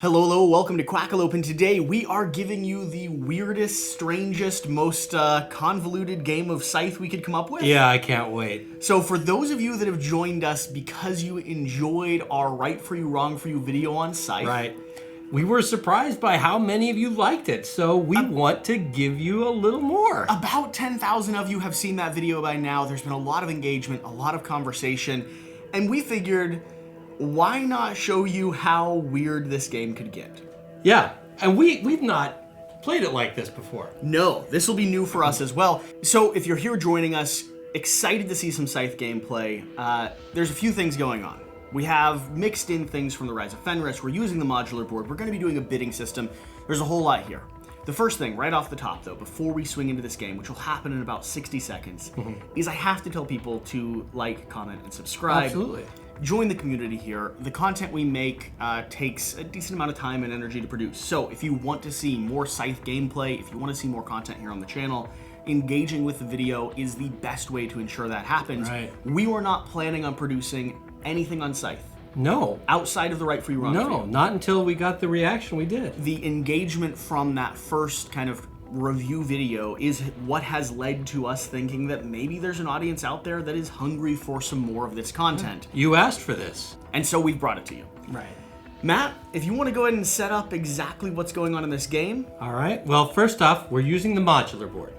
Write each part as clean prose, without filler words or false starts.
Hello, welcome to Quackalope, and today we are giving you the weirdest, strangest, most convoluted game of Scythe we could come up with. Yeah, I can't wait. So for those of you that have joined us because you enjoyed our Right For You, Wrong For You video on Scythe. Right. We were surprised by how many of you liked it, so we want to give you a little more. About 10,000 of you have seen that video by now. There's been a lot of engagement, a lot of conversation, and we figured, why not show you how weird this game could get? Yeah, and we've not played it like this before. No, this will be new for us as well. So if you're here joining us, excited to see some Scythe gameplay, there's a few things going on. We have mixed in things from the Rise of Fenris. We're using the modular board. We're going to be doing a bidding system. There's a whole lot here. The first thing, right off the top though, before we swing into this game, which will happen in about 60 seconds, is I have to tell people to like, comment, and subscribe. Absolutely. Join the community here. The content we make takes a decent amount of time and energy to produce. So if you want to see more Scythe gameplay, if you want to see more content here on the channel, engaging with the video is the best way to ensure that happens. Right. We were not planning on producing anything on Scythe. No. Outside of the Right For You, Wrong For You. No, not until we got the reaction we did. The engagement from that first kind of review video is what has led to us thinking that maybe there's an audience out there that is hungry for some more of this content. You asked for this. And so we've brought it to you. Right. Matt, if you want to go ahead and set up exactly what's going on in this game. All right. Well, first off, we're using the modular board.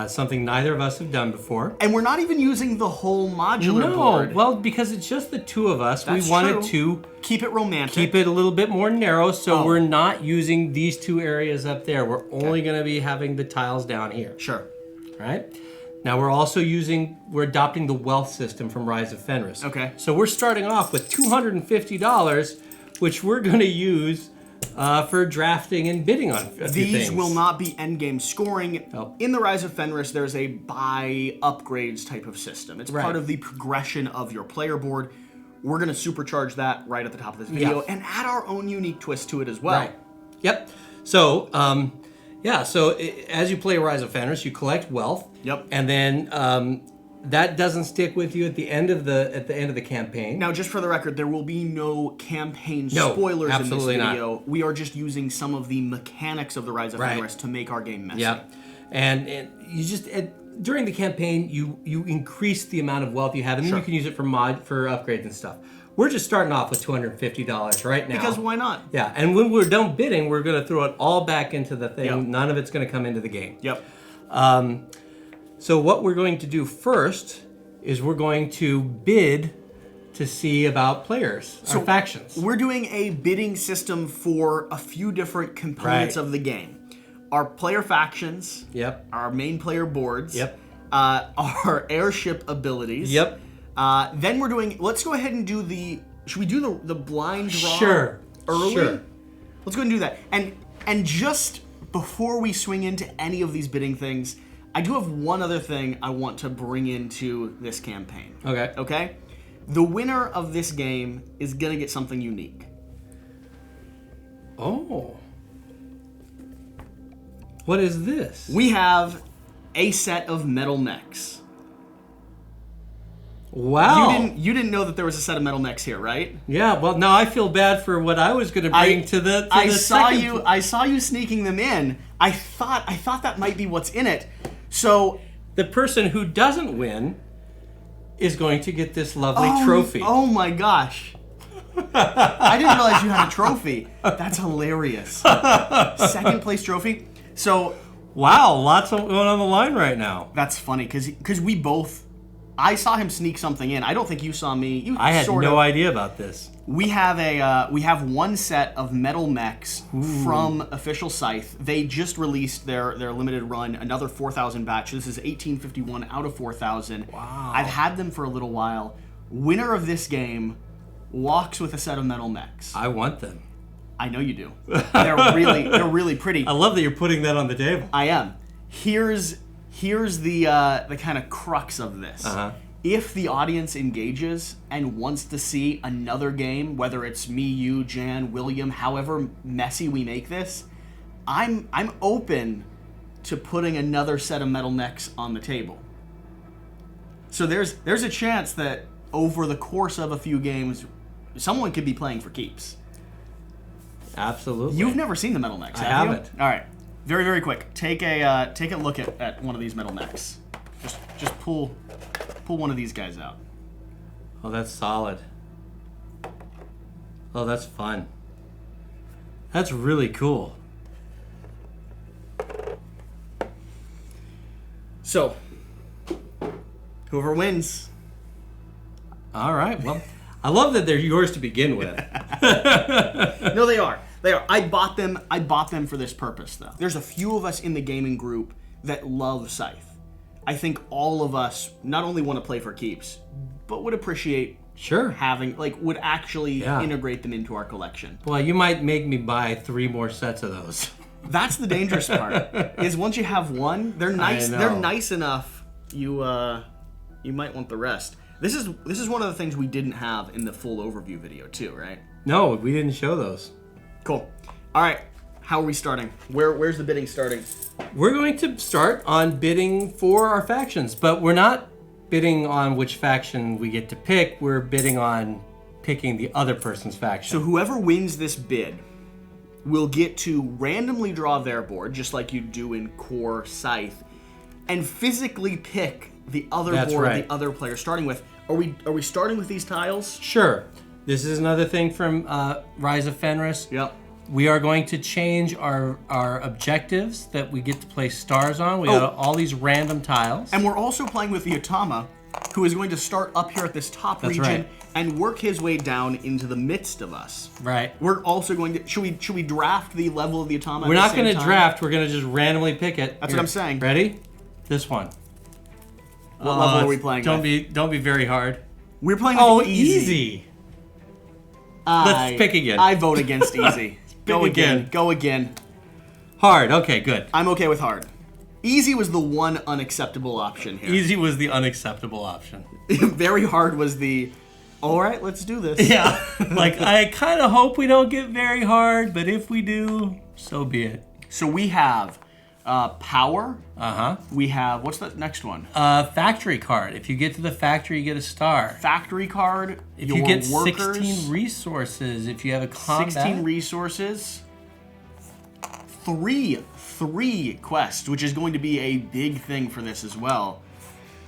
Something neither of us have done before. And we're not even using the whole modular board. No, well, because it's just the two of us. That's we wanted true. to keep it romantic. keep it a little bit more narrow, so we're not using these two areas up there. We're only going to be having the tiles down here. Sure. Right? Now we're adopting the wealth system from Rise of Fenris. Okay. So we're starting off with $250, which we're going to use for drafting and bidding on a few These things. will not be endgame scoring. Nope. In the Rise of Fenris, there's a buy upgrades type of system. It's part of the progression of your player board. We're going to supercharge that right at the top of this video and add our own unique twist to it as well. Right. Yep. So, as you play Rise of Fenris, you collect wealth. Yep. And then that doesn't stick with you at the end of the campaign. Now, just for the record, there will be no campaign spoilers in this video. Not. We are just using some of the mechanics of the Rise of Fenris to make our game messy. Yeah. And you just during the campaign you increase the amount of wealth you have, and then you can use it for upgrades and stuff. We're just starting off with $250 right now. Because why not? Yeah, and when we're done bidding, we're going to throw it all back into the thing. Yep. None of it's going to come into the game. Yep. So what we're going to do first is we're going to bid to see about players, our factions. We're doing a bidding system for a few different components of the game. Our player factions. Yep. Our main player boards. Yep. Our airship abilities. Yep. Then we're doing, let's go ahead and do should we do the blind draw early? Sure. Let's go ahead and do that. And just before we swing into any of these bidding things, I do have one other thing I want to bring into this campaign. Okay. Okay? The winner of this game is going to get something unique. Oh. What is this? We have a set of metal mechs. Wow. You didn't know that there was a set of metal mechs here, right? Yeah, well, now I feel bad for what I was going to bring to the I saw you sneaking them in. I thought that might be what's in it. So the person who doesn't win is going to get this lovely trophy. Oh my gosh. I didn't realize you had a trophy. That's hilarious. Second place trophy. So wow, lots going on the line right now. That's funny because we both. I saw him sneak something in. I don't think you saw me. I had no idea about this. We have one set of metal mechs from official Scythe. They just released their limited run, another 4,000 batch. This is 1851 out of 4,000. Wow. I've had them for a little while. Winner of this game walks with a set of metal mechs. I want them. I know you do. They're really pretty. I love that you're putting that on the table. I am. Here's the kind of crux of this. If the audience engages and wants to see another game, whether it's me, you, Jan, William, however messy we make this, I'm open to putting another set of metal mechs on the table. So there's a chance that over the course of a few games, someone could be playing for keeps. Absolutely. You've never seen the metal mechs, I have you? haven't. All right. Very, very quick. Take a look at one of these metal mechs. Just pull one of these guys out. Oh, that's solid. Oh, that's fun. That's really cool. So, whoever wins. All right. Well, I love that they're yours to begin with. No, they are. They are. I bought them for this purpose, though. There's a few of us in the gaming group that love Scythe. I think all of us not only want to play for keeps, but would appreciate having, would actually integrate them into our collection. Well, you might make me buy 3 more sets of those. That's the dangerous part. Is once you have one, they're nice. They're nice enough. You might want the rest. This is one of the things we didn't have in the full overview video too, right? No, we didn't show those. Cool. All right. How are we starting? Where's the bidding starting? We're going to start on bidding for our factions, but we're not bidding on which faction we get to pick. We're bidding on picking the other person's faction. So whoever wins this bid will get to randomly draw their board, just like you do in core Scythe, and physically pick the other board the other player starting with. Are we starting with these tiles? Sure. This is another thing from Rise of Fenris. Yep. We are going to change our objectives that we get to place stars on. We got all these random tiles. And we're also playing with the Otama, who is going to start up here at this top region and work his way down into the midst of us. Right. We're also going to... Should we draft the level of the Otama? We're not going to draft. We're going to just randomly pick it. That's what I'm saying. Ready? This one. What level are we playing Don't be very hard. We're playing with easy. Let's pick again. I vote against easy. Go again. Go again. Hard. Okay, good. I'm okay with hard. Easy was the one unacceptable option here. Easy was the unacceptable option. Very hard was the, all right, let's do this. Yeah. I kind of hope we don't get very hard, but if we do, so be it. So we have power. Uh-huh. We have, what's the next one? Factory card. If you get to the factory, you get a star. Factory card. If you get 16 resources, if you have a combat. 16 resources. Three quests, which is going to be a big thing for this as well.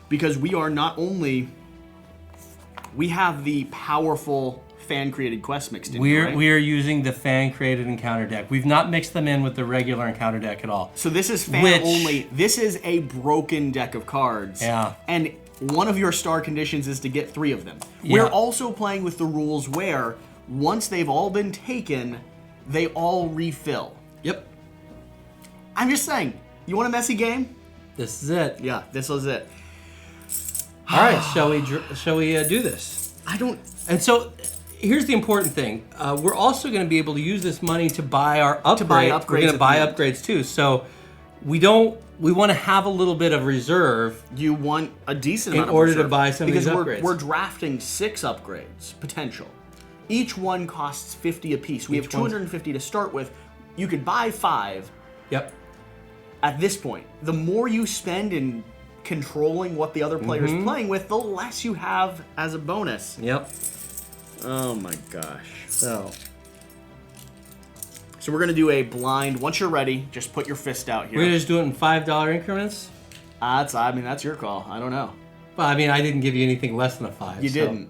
Because we are not only... We have the powerful fan-created quests mixed in here, right? We are using the fan-created encounter deck. We've not mixed them in with the regular encounter deck at all. So this is fan-only. This is a broken deck of cards. Yeah. And one of your star conditions is to get 3 of them. Yeah. We're also playing with the rules where, once they've all been taken, they all refill. Yep. I'm just saying, you want a messy game? This is it. Yeah, this was it. All right, shall we do this? I don't... And so... Here's the important thing. We're also going to be able to use this money to buy our upgrades. We're going to buy upgrades too. So we want to have a little bit of reserve. You want a decent amount in order to buy some of these upgrades. Because we're drafting 6 upgrades, potential. Each one costs 50 apiece. We have 250 to start with. You could buy 5. Yep. At this point, the more you spend in controlling what the other player's playing with, the less you have as a bonus. Yep. Oh my gosh. So we're going to do a blind. Once you're ready, just put your fist out here. We're going to just do it in $5 increments? That's your call. I don't know. Well, I mean, I didn't give you anything less than a 5. You didn't.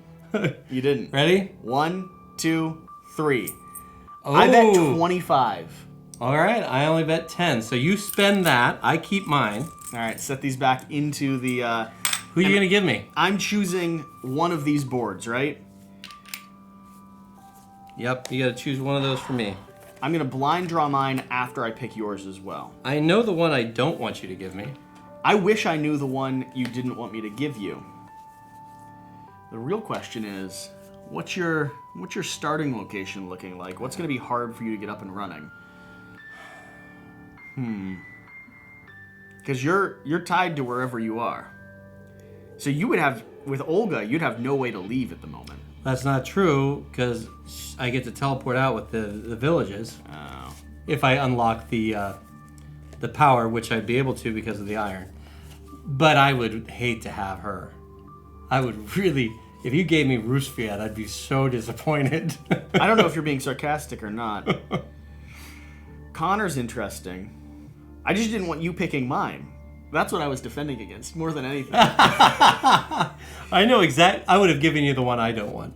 You didn't. Ready? 1, 2, 3. Oh. I bet 25. All right. I only bet 10. So you spend that. I keep mine. All right. Set these back into the... Who are you going to give me? I'm choosing one of these boards, right? Yep, you gotta choose one of those for me. I'm gonna blind draw mine after I pick yours as well. I know the one I don't want you to give me. I wish I knew the one you didn't want me to give you. The real question is, what's your starting location looking like? What's gonna be hard for you to get up and running? Because you're tied to wherever you are. So you would have, with Olga, you'd have no way to leave at the moment. That's not true, because I get to teleport out with the villages. Oh. If I unlock the power, which I'd be able to because of the iron. But I would hate to have her. I would really If you gave me Roosfiat, I'd be so disappointed. I don't know if you're being sarcastic or not. Connor's interesting. I just didn't want you picking mine. That's what I was defending against more than anything. I know I would have given you the one I don't want.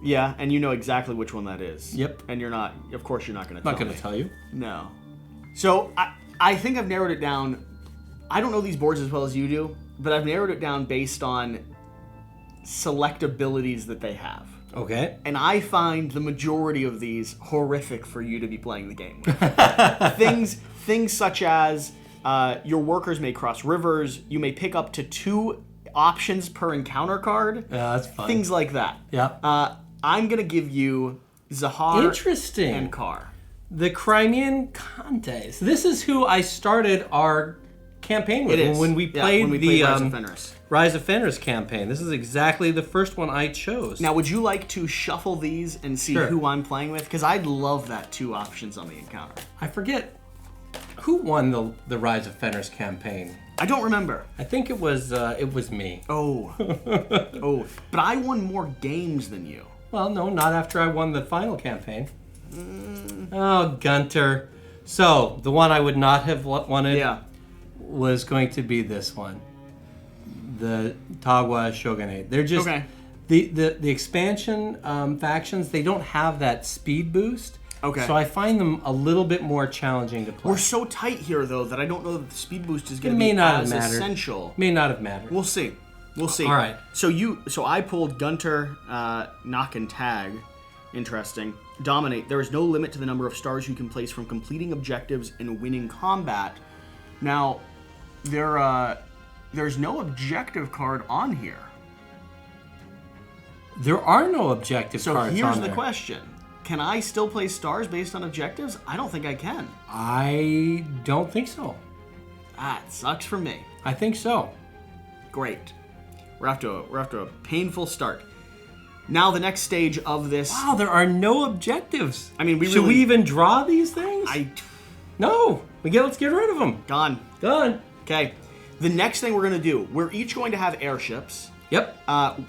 Yeah, and you know exactly which one that is. Yep. And of course you're not going to tell me. Not going to tell you. No. So I think I've narrowed it down. I don't know these boards as well as you do, but I've narrowed it down based on select abilities that they have. Okay. And I find the majority of these horrific for you to be playing the game with. Things such as your workers may cross rivers, you may pick up to 2 options per encounter card. Yeah, that's fun. Things like that. Yeah. I'm going to give you Zahar Interesting. and Kar. The Crimean Contes. This is who I started our campaign with. It is. When we played Rise of Fenris. Rise of Fenris campaign. This is exactly the first one I chose. Now, would you like to shuffle these and see who I'm playing with? Because I'd love that 2 options on the encounter. I forget who won the Rise of Fenris campaign. I don't remember. I think it was me. Oh. But I won more games than you. Well, no, not after I won the final campaign. Oh, Gunter. So, the one I would not have wanted was going to be this one. The Tawa Shogunate. They're just... Okay. The expansion factions, they don't have that speed boost. Okay. So I find them a little bit more challenging to play. We're so tight here, though, that I don't know that the speed boost is going to may be not as have mattered. essential. May not have mattered. We'll see. We'll see. All right. So I pulled Gunter, Knock and Tag. Interesting. Dominate. There is no limit to the number of stars you can place from completing objectives and winning combat. Now, there's no objective card on here. There are no objective cards on there. So here's the question. Can I still place stars based on objectives? I don't think I can. I don't think so. That sucks for me. I think so. Great. We're off to a painful start. Now the next stage of this. Wow, there are no objectives. I mean, should we even draw these things? No. Let's get rid of them. Gone. Done. Okay. The next thing we're going to do, we're each going to have airships. Yep.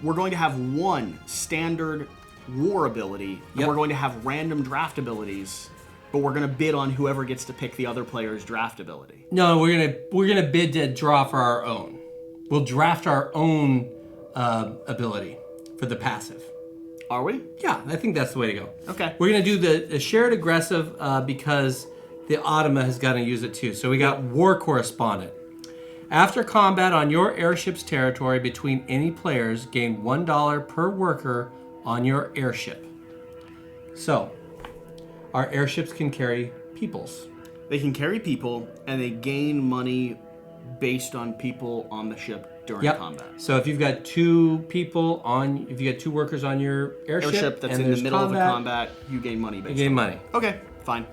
We're going to have 1 standard war ability, and we're going to have random draft abilities, but we're going to bid on whoever gets to pick the other player's draft ability. No, we're gonna bid to draw for our own. We'll draft our own ability for the passive. Are we? Yeah, I think that's the way to go. Okay. We're gonna do the shared aggressive because the Automa has got to use it too. So we got War Correspondent. After combat on your airship's territory between any players, gain $1 per worker on your airship. So, our airships can carry peoples. They can carry people, and they gain money based on people on the ship during combat. So if you've got 2 workers on your airship that's in the middle of a combat, you gain money based on gain money. Okay, fine.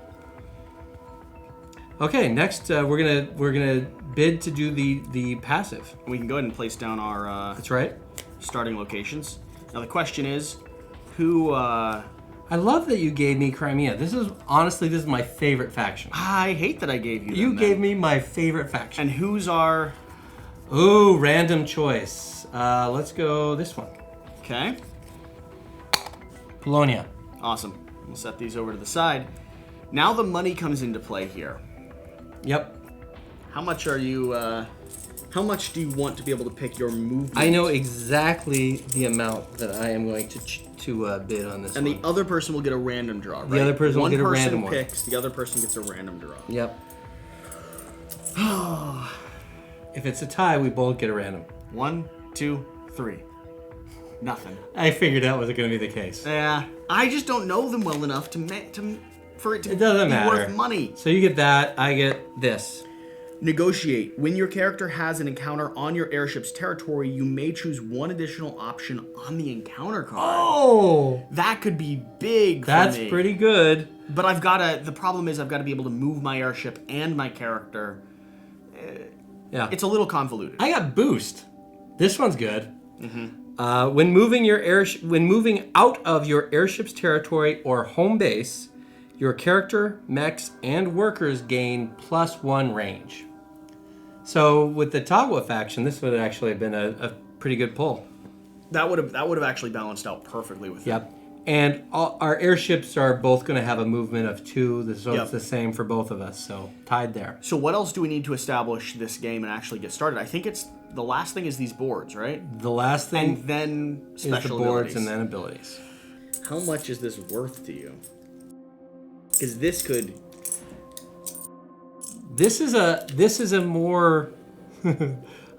Okay, next we're gonna bid to do the passive. We can go ahead and place down our That's right. starting locations. Now the question is, who? I love that you gave me Crimea. This is my favorite faction. I hate that I gave you. You gave me my favorite faction. And who's our? Ooh, random choice. Let's go this one. Okay. Polonia. Awesome. We'll set these over to the side. Now the money comes into play here. Yep. How much are you? How much do you want to be able to pick your movement? I know exactly the amount that I am going to bid on this. And one. the other person will get a random draw, right? The other person will get a random one. One person picks. The other person gets a random draw. Yep. If it's a tie, we both get a random. 1, 2, 3. Nothing. I figured that was going to be the case. Yeah. I just don't know them well enough for it to doesn't be matter. worth money. So you get that. I get this. Negotiate. When your character has an encounter on your airship's territory, you may choose one additional option on the encounter card. Oh! That could be big for That's me. pretty good. But the problem is I've got to be able to move my airship and my character. Yeah. It's a little convoluted. I got boost. This one's good. Mm-hmm. When moving out of your airship's territory or home base, your character, mechs, and workers gain +1 range. So with the Tawa faction, this would actually have been a pretty good pull. That would have actually balanced out perfectly with it. Yep. And our airships are both going to have a movement of 2, so Yep. it's the same for both of us. So tied there. So what else do we need to establish this game and actually get started? I think it's the last thing is these boards, right? The last thing And then is the special boards abilities. and then abilities. How much is this worth to you? Because this could... This is a more...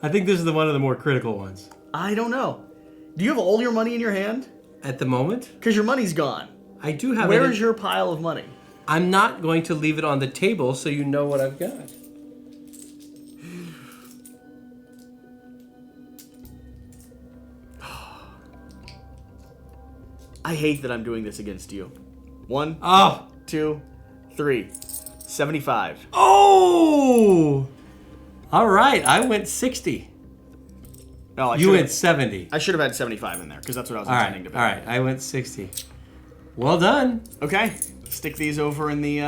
I think this is one of the more critical ones. I don't know. Do you have all your money in your hand? At the moment, Because your money's gone. I do have Where it. is your pile of money? I'm not going to leave it on the table so you know what I've got. I hate that I'm doing this against you. 1, Oh! 2, 3. 75. Oh! All right, I went 60. No, You went 70. I should have had 75 in there because that's what I was All intending right, to all pick. right, I went 60. Well done. Okay, stick these over in the.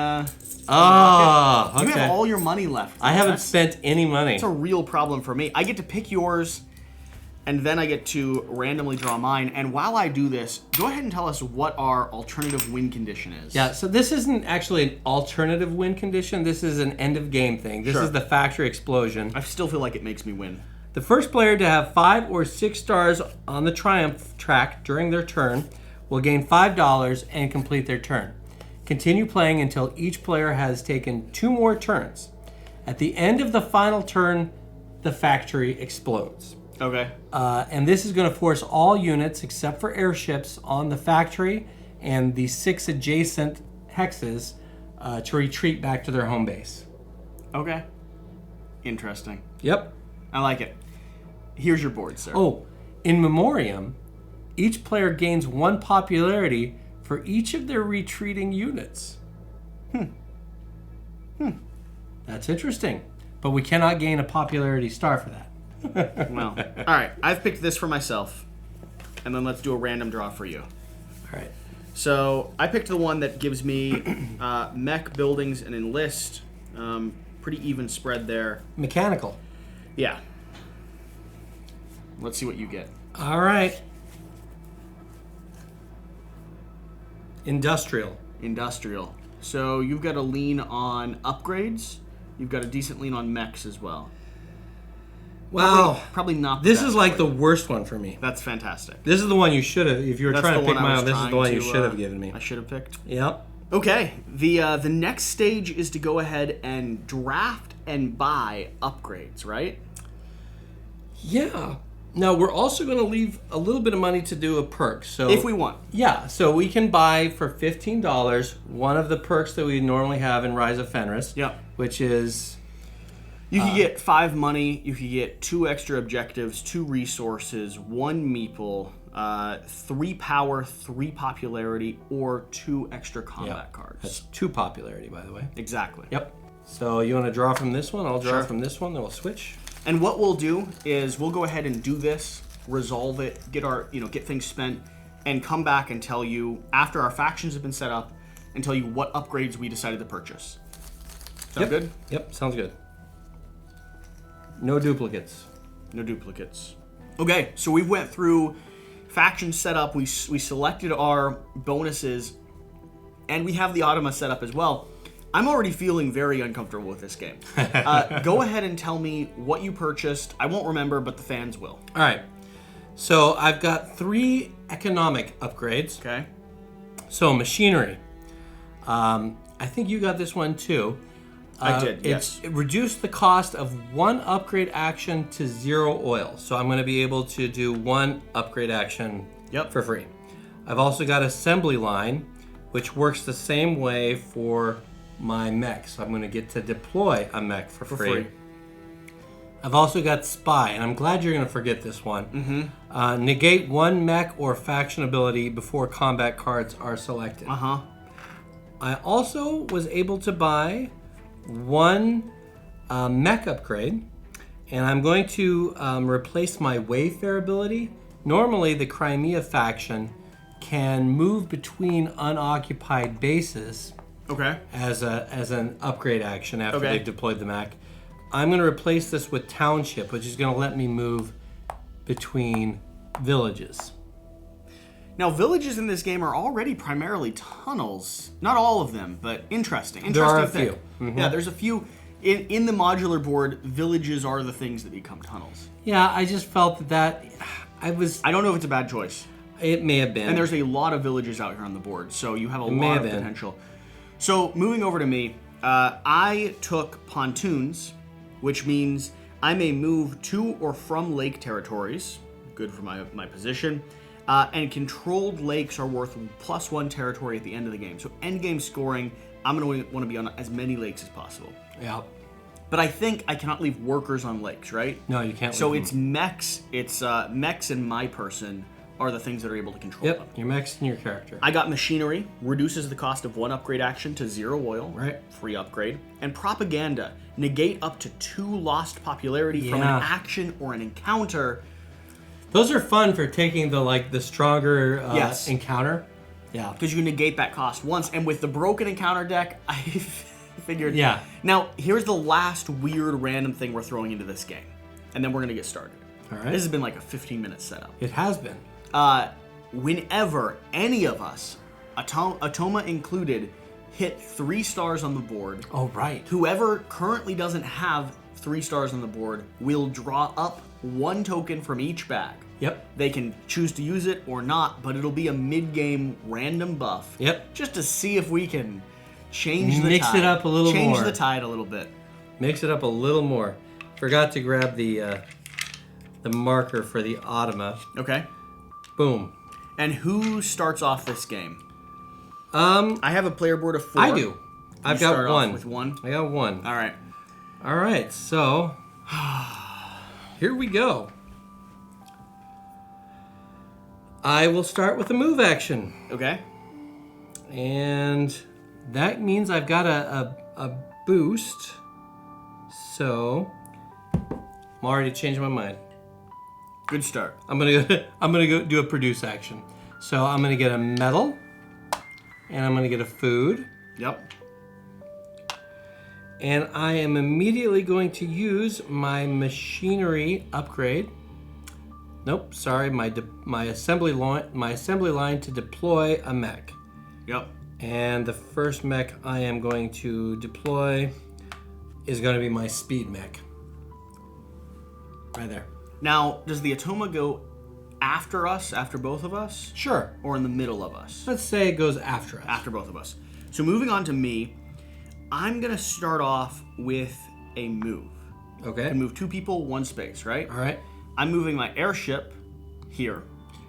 Oh, You okay. have all your money left. I haven't That's- spent any money. That's a real problem for me. I get to pick yours, and then I get to randomly draw mine. And while I do this, go ahead and tell us what our alternative win condition is. Yeah, so this isn't actually an alternative win condition. This is an end of game thing. This Sure. is the factory explosion. I still feel like it makes me win. The first player to have 5 or 6 stars on the triumph track during their turn will gain $5 and complete their turn. Continue playing until each player has taken 2 more turns. At the end of the final turn, the factory explodes. Okay. And this is going to force all units except for airships on the factory and the 6 adjacent hexes to retreat back to their home base. Okay. Interesting. Yep. I like it. Here's your board, sir. Oh, in Memoriam, each player gains 1 popularity for each of their retreating units. That's interesting. But we cannot gain a popularity star for that. Well, all right. I've picked this for myself, and then let's do a random draw for you. All right. So I picked the one that gives me mech, buildings, and enlist. Pretty even spread there. Mechanical. Yeah. Let's see what you get. All right. Industrial. Industrial. So you've got a lean on upgrades. You've got a decent lean on mechs as well. Wow. Probably not. The This best is like for the you. worst one for me. That's fantastic. This is the one you should have, if you were That's trying the to pick one I my was own, this is the trying one you to, should have given me. I should have picked. Yep. Okay. The next stage is to go ahead and draft and buy upgrades, right? Yeah. Now, we're also going to leave a little bit of money to do a perk. So If we want. Yeah, so we can buy for $15 one of the perks that we normally have in Rise of Fenris. Yep. Which is... You could get 5 money, you could get 2 extra objectives, 2 resources, 1 meeple, 3 power, 3 popularity, or 2 extra combat cards. That's 2 popularity, by the way. Exactly. Yep. So you want to draw from this one? I'll draw Sure. from this one, then we'll switch. And what we'll do is we'll go ahead and do this, resolve it, get things spent, and come back and tell you after our factions have been set up, and tell you what upgrades we decided to purchase. Sound good? Yep, sounds good. No duplicates. No duplicates. Okay, so we went through faction setup. We selected our bonuses, and we have the automa set up as well. I'm already feeling very uncomfortable with this game. Go ahead and tell me what you purchased. I won't remember, but the fans will. All right. So I've got 3 economic upgrades. Okay. So machinery. I think you got this one too. I did, yes. It reduced the cost of 1 upgrade action to 0 oil. So I'm going to be able to do 1 upgrade action for free. I've also got assembly line, which works the same way for my mech. So I'm going to get to deploy a mech for free. I've also got spy, and I'm glad you're going to forget this one. Negate 1 mech or faction ability before combat cards are selected. I also was able to buy 1 mech upgrade, and I'm going to replace my Wayfair ability. Normally, the Crimea faction can move between unoccupied bases as an upgrade action after they've deployed the mech. I'm going to replace this with Township, which is going to let me move between villages. Now, villages in this game are already primarily tunnels. Not all of them, but interesting. There are a thing. few. Mm-hmm. Yeah, there's a few. In the modular board, villages are the things that become tunnels. Yeah, I just felt that I don't know if it's a bad choice. It may have been. And there's a lot of villages out here on the board, so you have a may lot have of been. potential. So, moving over to me, I took pontoons, which means I may move to or from lake territories. Good for my position. And controlled lakes are worth +1 territory at the end of the game. So end game scoring, I'm going to want to be on as many lakes as possible. Yeah. But I think I cannot leave workers on lakes, right? No, you can't. So leave it's them. mechs. It's mechs and my person are the things that are able to control them. Yep, your mechs and your character. I got machinery, reduces the cost of 1 upgrade action to 0 oil. Right. Free upgrade. And propaganda, negate up to 2 lost popularity from an action or an encounter. Those are fun for taking the stronger Yes. encounter. Yeah. Because you can negate that cost once. And with the broken encounter deck, I figured. Yeah. Now, here's the last weird random thing we're throwing into this game. And then we're going to get started. All right. This has been like a 15-minute setup. It has been. Whenever any of us, Atoma included, hit 3 stars on the board, Oh, right. whoever currently doesn't have 3 stars on the board will draw up 1 token from each bag. Yep. They can choose to use it or not, but it'll be a mid-game random buff. Yep. Just to see if we can change the Mix tide. it up a little Change more. the tide a little bit. Mix it up a little more. Forgot to grab the marker for the automa. Okay. Boom. And who starts off this game? I I have a player board of 4. do. I've You got start off 1. with 1. I got 1. All right. All right. So here we go. I will start with a move action. Okay. And that means I've got a boost. So I'm already changing my mind. Good start. I'm gonna go do a produce action. So I'm gonna get a metal, and I'm gonna get a food, Yep. and I am immediately going to use my machinery upgrade. Nope, sorry, my assembly line to deploy a mech. Yep. And the first mech I am going to deploy is going to be my speed mech. Right there. Now, does the Atoma go after us, after both of us? Sure. Or in the middle of us? Let's say it goes after us. After both of us. So moving on to me, I'm going to start off with a move. I Okay. can move 2 people, 1 space, right? All right. I'm moving my airship here.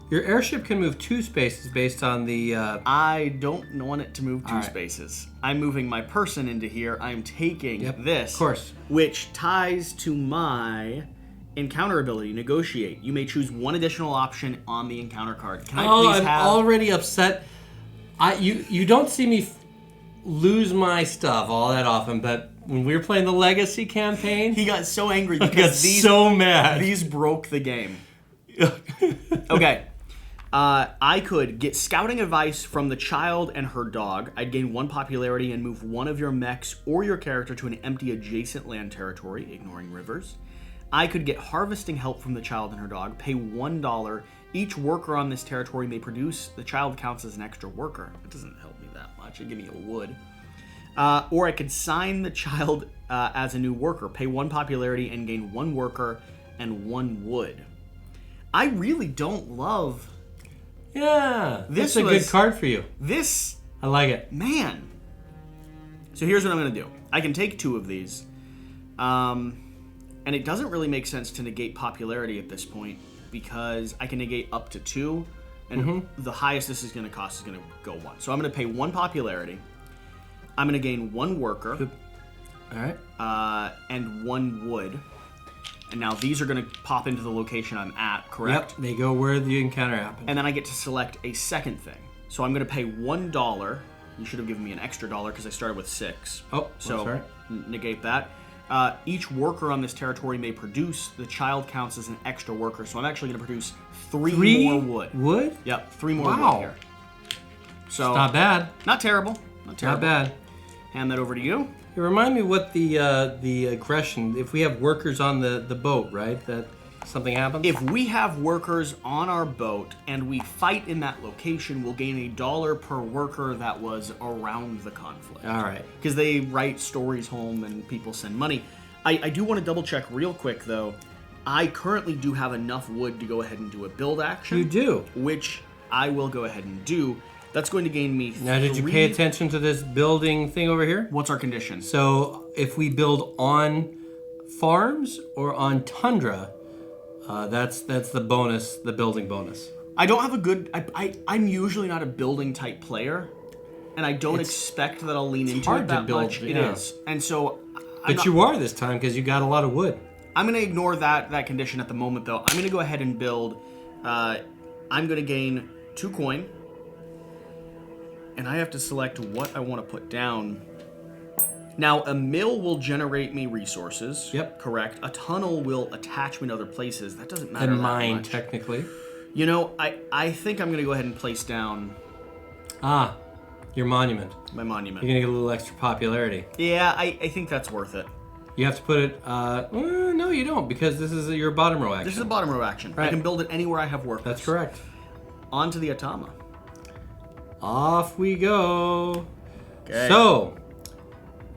Your airship can move 2 spaces based on the... I don't want it to move 2 All right. spaces. I'm moving my person into here. I'm taking this. Of course. Which ties to my encounter ability, negotiate. You may choose 1 additional option on the encounter card. Can I please I'm have... already upset. You don't see me lose my stuff all that often, but when we were playing the Legacy campaign, He got so angry I got because these so mad. these broke the game. Okay. I could get scouting advice from the child and her dog. I'd gain 1 popularity and move 1 of your mechs or your character to an empty adjacent land territory, ignoring rivers. I could get harvesting help from the child and her dog, pay $1. Each worker on this territory may produce. The child counts as an extra worker. It doesn't help me that much. It'd give me a wood. Or I could sign the child as a new worker, pay 1 popularity and gain 1 worker and 1 wood. I really don't love Yeah, This that's a was- good card for you. this. I like it. Man. So here's what I'm going to do. I can take 2 of these. And it doesn't really make sense to negate popularity at this point because I can negate up to 2. And the highest this is going to cost is going to go 1. So I'm going to pay 1 popularity. I'm going to gain 1 worker All right. and 1 wood. And now these are going to pop into the location I'm at, correct? Yep, they go where the encounter happened. And then I get to select a second thing. So I'm going to pay $1. You should have given me an extra $1 because I started with 6. Oh, So sorry. negate that. Each worker on this territory may produce. The child counts as an extra worker. So I'm actually going to produce 3 more wood. Wood? Yep, 3 more Wow. wood here. So Not bad. not terrible. Not terrible. Not bad. Hand that over to you. It remind me what the aggression. If we have workers on the boat, right? That something happens? If we have workers on our boat and we fight in that location, we'll gain $1 per worker that was around the conflict. All right. Because they write stories home and people send money. I do want to double check real quick, though. I currently do have enough wood to go ahead and do a build action. You do. Which I will go ahead and do. That's going to gain me Now, did you pay attention to this building thing over here? What's our condition? So, if we build on farms or on tundra, that's the bonus, the building bonus. I don't have a good... I'm usually not a building type player, and I don't expect that I'll lean into it that much. It is. And so... But you are this time because you got a lot of wood. I'm going to ignore that condition at the moment, though. I'm going to go ahead and build... I'm going to gain 2 coin, and I have to select what I want to put down. Now, a mill will generate me resources. Yep. Correct. A tunnel will attach me to other places. That doesn't matter And that mine, much. technically. You know, I think I'm going to go ahead and place down... Your monument. My monument. You're going to get a little extra popularity. Yeah, I think that's worth it. You have to put it... no, you don't, because this is your bottom row action. This is a bottom row action. Right. I can build it anywhere I have workers. That's correct. On to the Atama. Off we go. Okay. So,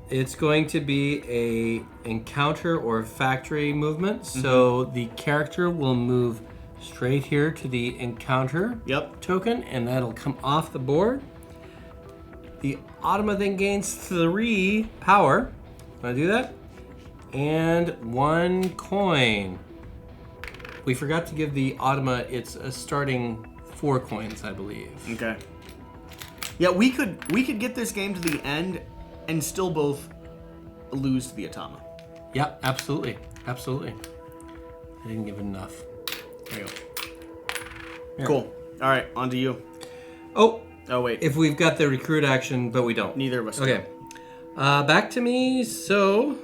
it's going to be a encounter or factory movement. So the character will move straight here to the encounter token, and that'll come off the board. The Automa then gains 3 power. Want to do that? And 1 coin. We forgot to give the Automa its starting 4 coins, I believe. Okay. Yeah, we could get this game to the end and still both lose to the Atama. Yeah, absolutely. Absolutely. I didn't give it enough. There you go. Cool. All right, on to you. Oh, wait. If we've got the recruit action, but we don't. Neither of us Okay. Back to me. So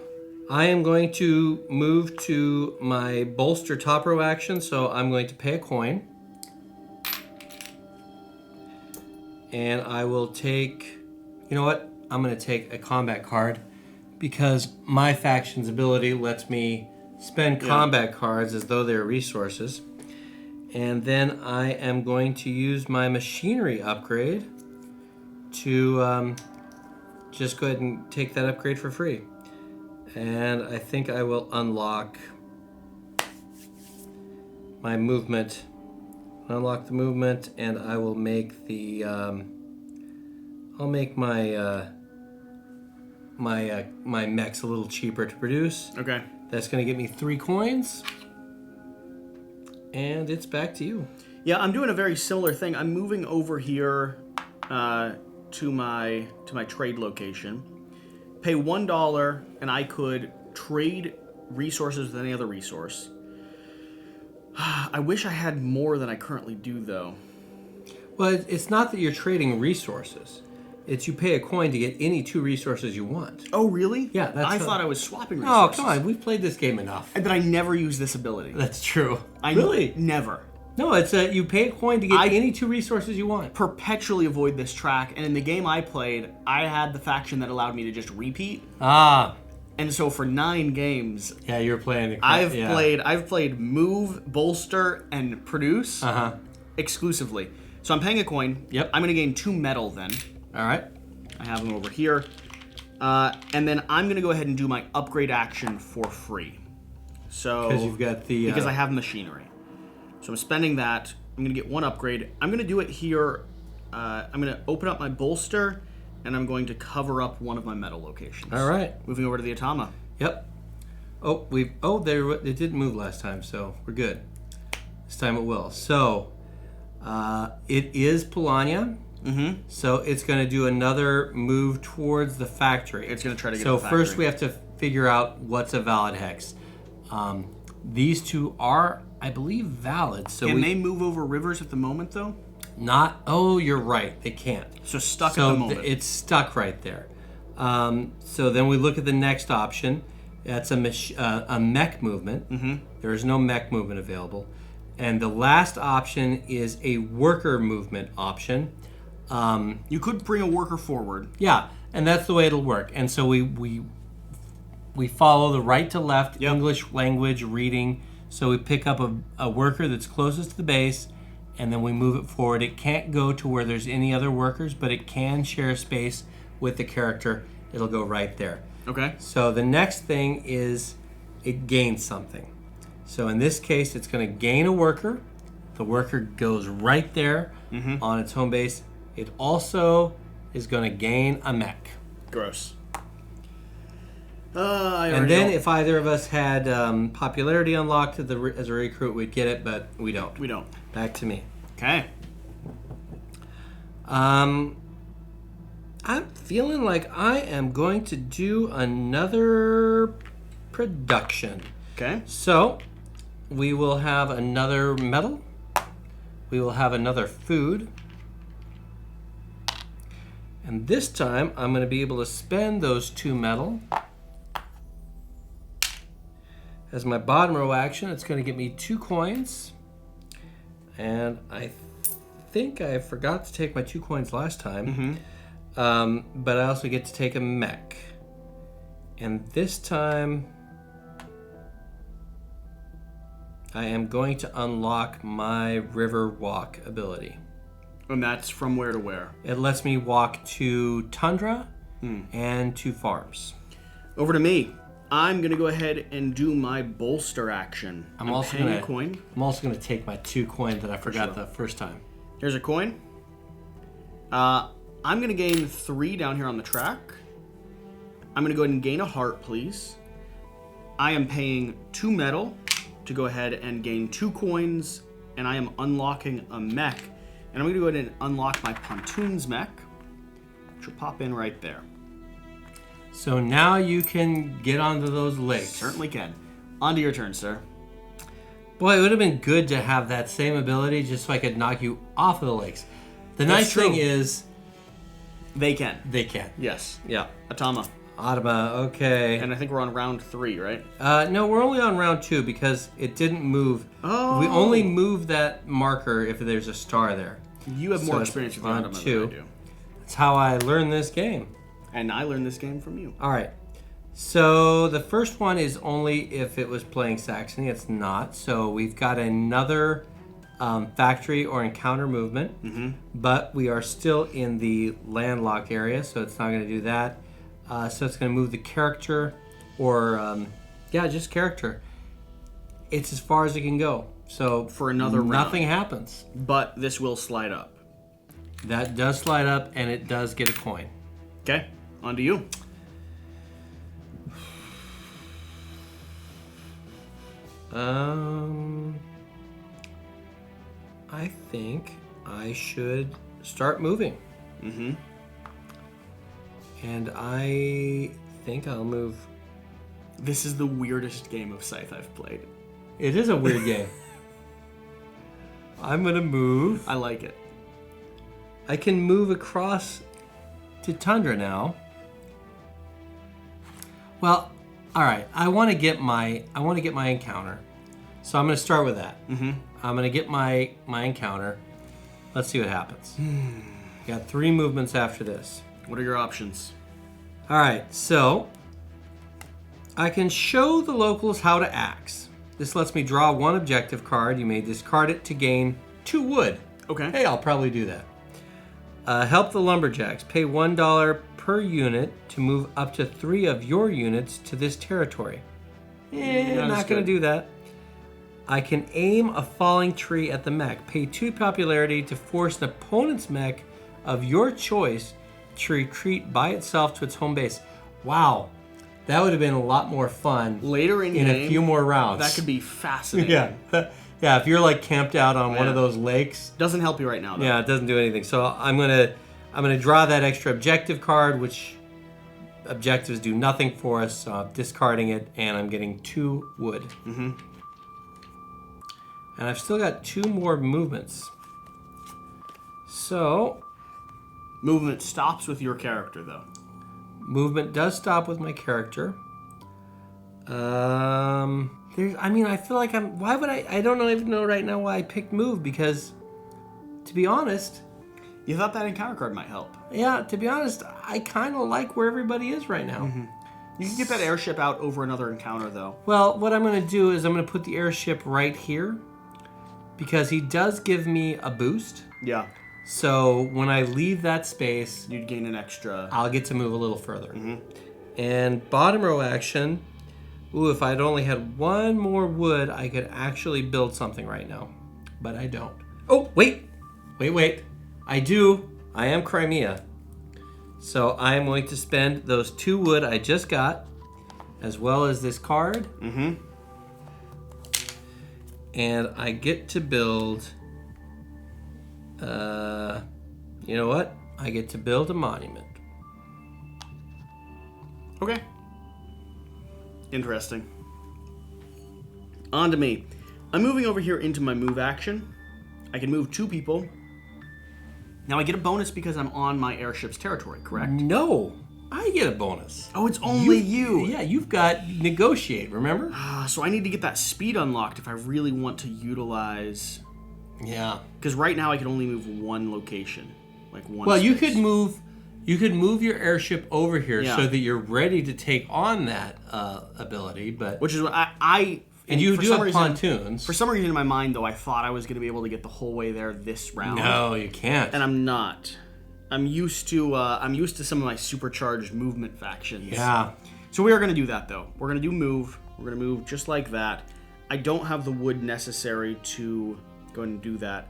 I am going to move to my bolster top row action. So I'm going to pay a coin. And I will take, you know what? I'm going to take a combat card because my faction's ability lets me spend combat cards as though they're resources. And then I am going to use my machinery upgrade to just go ahead and take that upgrade for free. And I think I will unlock my movement. Unlock the movement, and I will make the I'll make my my mechs a little cheaper to produce. Okay. That's going to get me 3 coins, and it's back to you. Yeah, I'm doing a very similar thing. I'm moving over here to my trade location. Pay $1, and I could trade resources with any other resource. I wish I had more than I currently do, though. Well, it's not that you're trading resources. It's you pay a coin to get any 2 resources you want. Oh, really? Yeah, that's I thought I was swapping Oh, resources. come on. We've played this game enough. But I never use this ability. That's true. Really? Never. No, it's you pay a coin to get any 2 resources you want. Perpetually avoid this track, and in the game I played, I had the faction that allowed me to just repeat. And so for 9 games, yeah, you're playing. I've played move, bolster, and produce exclusively. So I'm paying a coin. Yep. I'm gonna gain 2 metal then. All right. I have them over here, and then I'm gonna go ahead and do my upgrade action for free. So because you've got the because I have machinery. So I'm spending that. I'm gonna get 1 upgrade. I'm gonna do it here. I'm gonna open up my bolster. And I'm going to cover up one of my metal locations. All right. Moving over to the Atama. Yep. It didn't move last time, so we're good. This time it will. So, it is Polania. Mm-hmm. So it's going to do another move towards the factory. It's going to try to get So the factory. first we have to figure out what's a valid hex. These 2 are, I believe, valid. So Can they move over rivers at the moment, though? You're right. They can't. So stuck at the moment. It's stuck right there. So then we look at the next option. That's a mech movement. Mm-hmm. There is no mech movement available. And the last option is a worker movement option. You could bring a worker forward. Yeah, and that's the way it'll work. And so we follow the right to left English language reading So we pick up a worker that's closest to the base, and then we move it forward. It can't go to where there's any other workers, but it can share space with the character. It'll go right there. Okay. So the next thing is it gains something. So in this case, it's going to gain a worker. The worker goes right there on its home base. It also is going to gain a mech. Gross. And then if either of us had popularity unlocked as a recruit, we'd get it, but we don't. We don't. Back to me. Okay. I'm feeling like I am going to do another production. Okay. So we will have another metal. We will have another food. And this time I'm going to be able to spend those 2 metal. As my bottom row action, it's going to get me 2 coins. And I think I forgot to take my 2 coins last time. But I also get to take a mech. And this time, I am going to unlock my river walk ability. And that's from where to where? It lets me walk to tundra and to farms. Over to me. I'm gonna go ahead and do my bolster action. I'm also paying gonna a coin. I'm also gonna take my 2 coins that I forgot the first time. Here's a coin. I'm gonna gain 3 down here on the track. I'm gonna go ahead and gain a heart, please. I am paying 2 metal to go ahead and gain 2 coins, and I am unlocking a mech. And I'm gonna go ahead and unlock my pontoons mech, which will pop in right there. So now you can get onto those lakes. Certainly can. On to your turn, sir. Boy, it would have been good to have that same ability just so I could knock you off of the lakes. The nice thing is... They can. They can. Yes. Yeah. Atama. Atama, okay. And I think we're on round 3, right? No, we're only on round 2 because it didn't move. Oh. We only move that marker if there's a star there. You have more experience with the round Atama 2. than I do. That's how I learned this game. And I learned this game from you. All right. So the first one is only if it was playing Saxony. It's not. So we've got another factory or encounter movement. But we are still in the landlocked area, so it's not going to do that. So it's going to move the character or, just character. It's as far as it can go. So for another round. Nothing happens. But this will slide up. That does slide up, and it does get a coin. Okay. On to you. I think I should start moving. And I think I'll move. This is the weirdest game of Scythe I've played. It is a weird game. I'm gonna move. I like it. I can move across to tundra now. Well, all right. I want to get my encounter, so I'm going to start with that. I'm going to get my encounter. Let's see what happens. Got 3 movements after this. What are your options? All right. So I can show the locals how to axe. This lets me draw 1 objective card. You may discard it to gain 2 wood. Okay. Hey, I'll probably do that. Help the lumberjacks. Pay $1 per unit to move up to 3 of your units to this territory. Not going to do that. I can aim a falling tree at the mech. Pay 2 popularity to force an opponent's mech of your choice to retreat by itself to its home base. Wow. That would have been a lot more fun later in game, a few more rounds. That could be fascinating. Yeah, if you're like camped out on one of those lakes. Doesn't help you right now, though. Yeah, it doesn't do anything. So I'm gonna draw that extra objective card, which objectives do nothing for us. So I'm discarding it, and I'm getting 2 wood. And I've still got 2 more movements. So movement stops with your character, though. Movement does stop with my character. I feel like why would I don't even know right now why I picked move, because to be honest, you thought that encounter card might help. Yeah, to be honest, I kind of like where everybody is right now. You can get that airship out over another encounter, though. Well, what I'm going to do is I'm going to put the airship right here because he does give me a boost. Yeah. So when I leave that space, You'd gain an extra... I'll get to move a little further. Mm-hmm. And bottom row action, ooh, if I'd only had one more wood, I could actually build something right now. But I don't. Oh, wait. I do. I am Crimea. So I am going to spend those 2 wood I just got, as well as this card. Mm-hmm. And I get to build, you know what? I get to build a monument. Okay. Interesting. On to me. I'm moving over here into my move action. I can move 2 people. Now I get a bonus because I'm on my airship's territory, correct? No, I get a bonus. Oh, it's only you. Yeah, you've got negotiate, remember? So I need to get that speed unlocked if I really want to utilize... Yeah. Because right now I can only move 1 location. Like one Well, you space. could move your airship over here Yeah. so that you're ready to take on that ability, but... Which is what I And you for do some have reason- pontoons. For some reason in my mind, though, I thought I was going to be able to get the whole way there this round. No, you can't. And I'm not. I'm used to some of my supercharged movement factions. Yeah. So we are going to do that, though. We're going to do move. We're going to move just like that. I don't have the wood necessary to go and do that.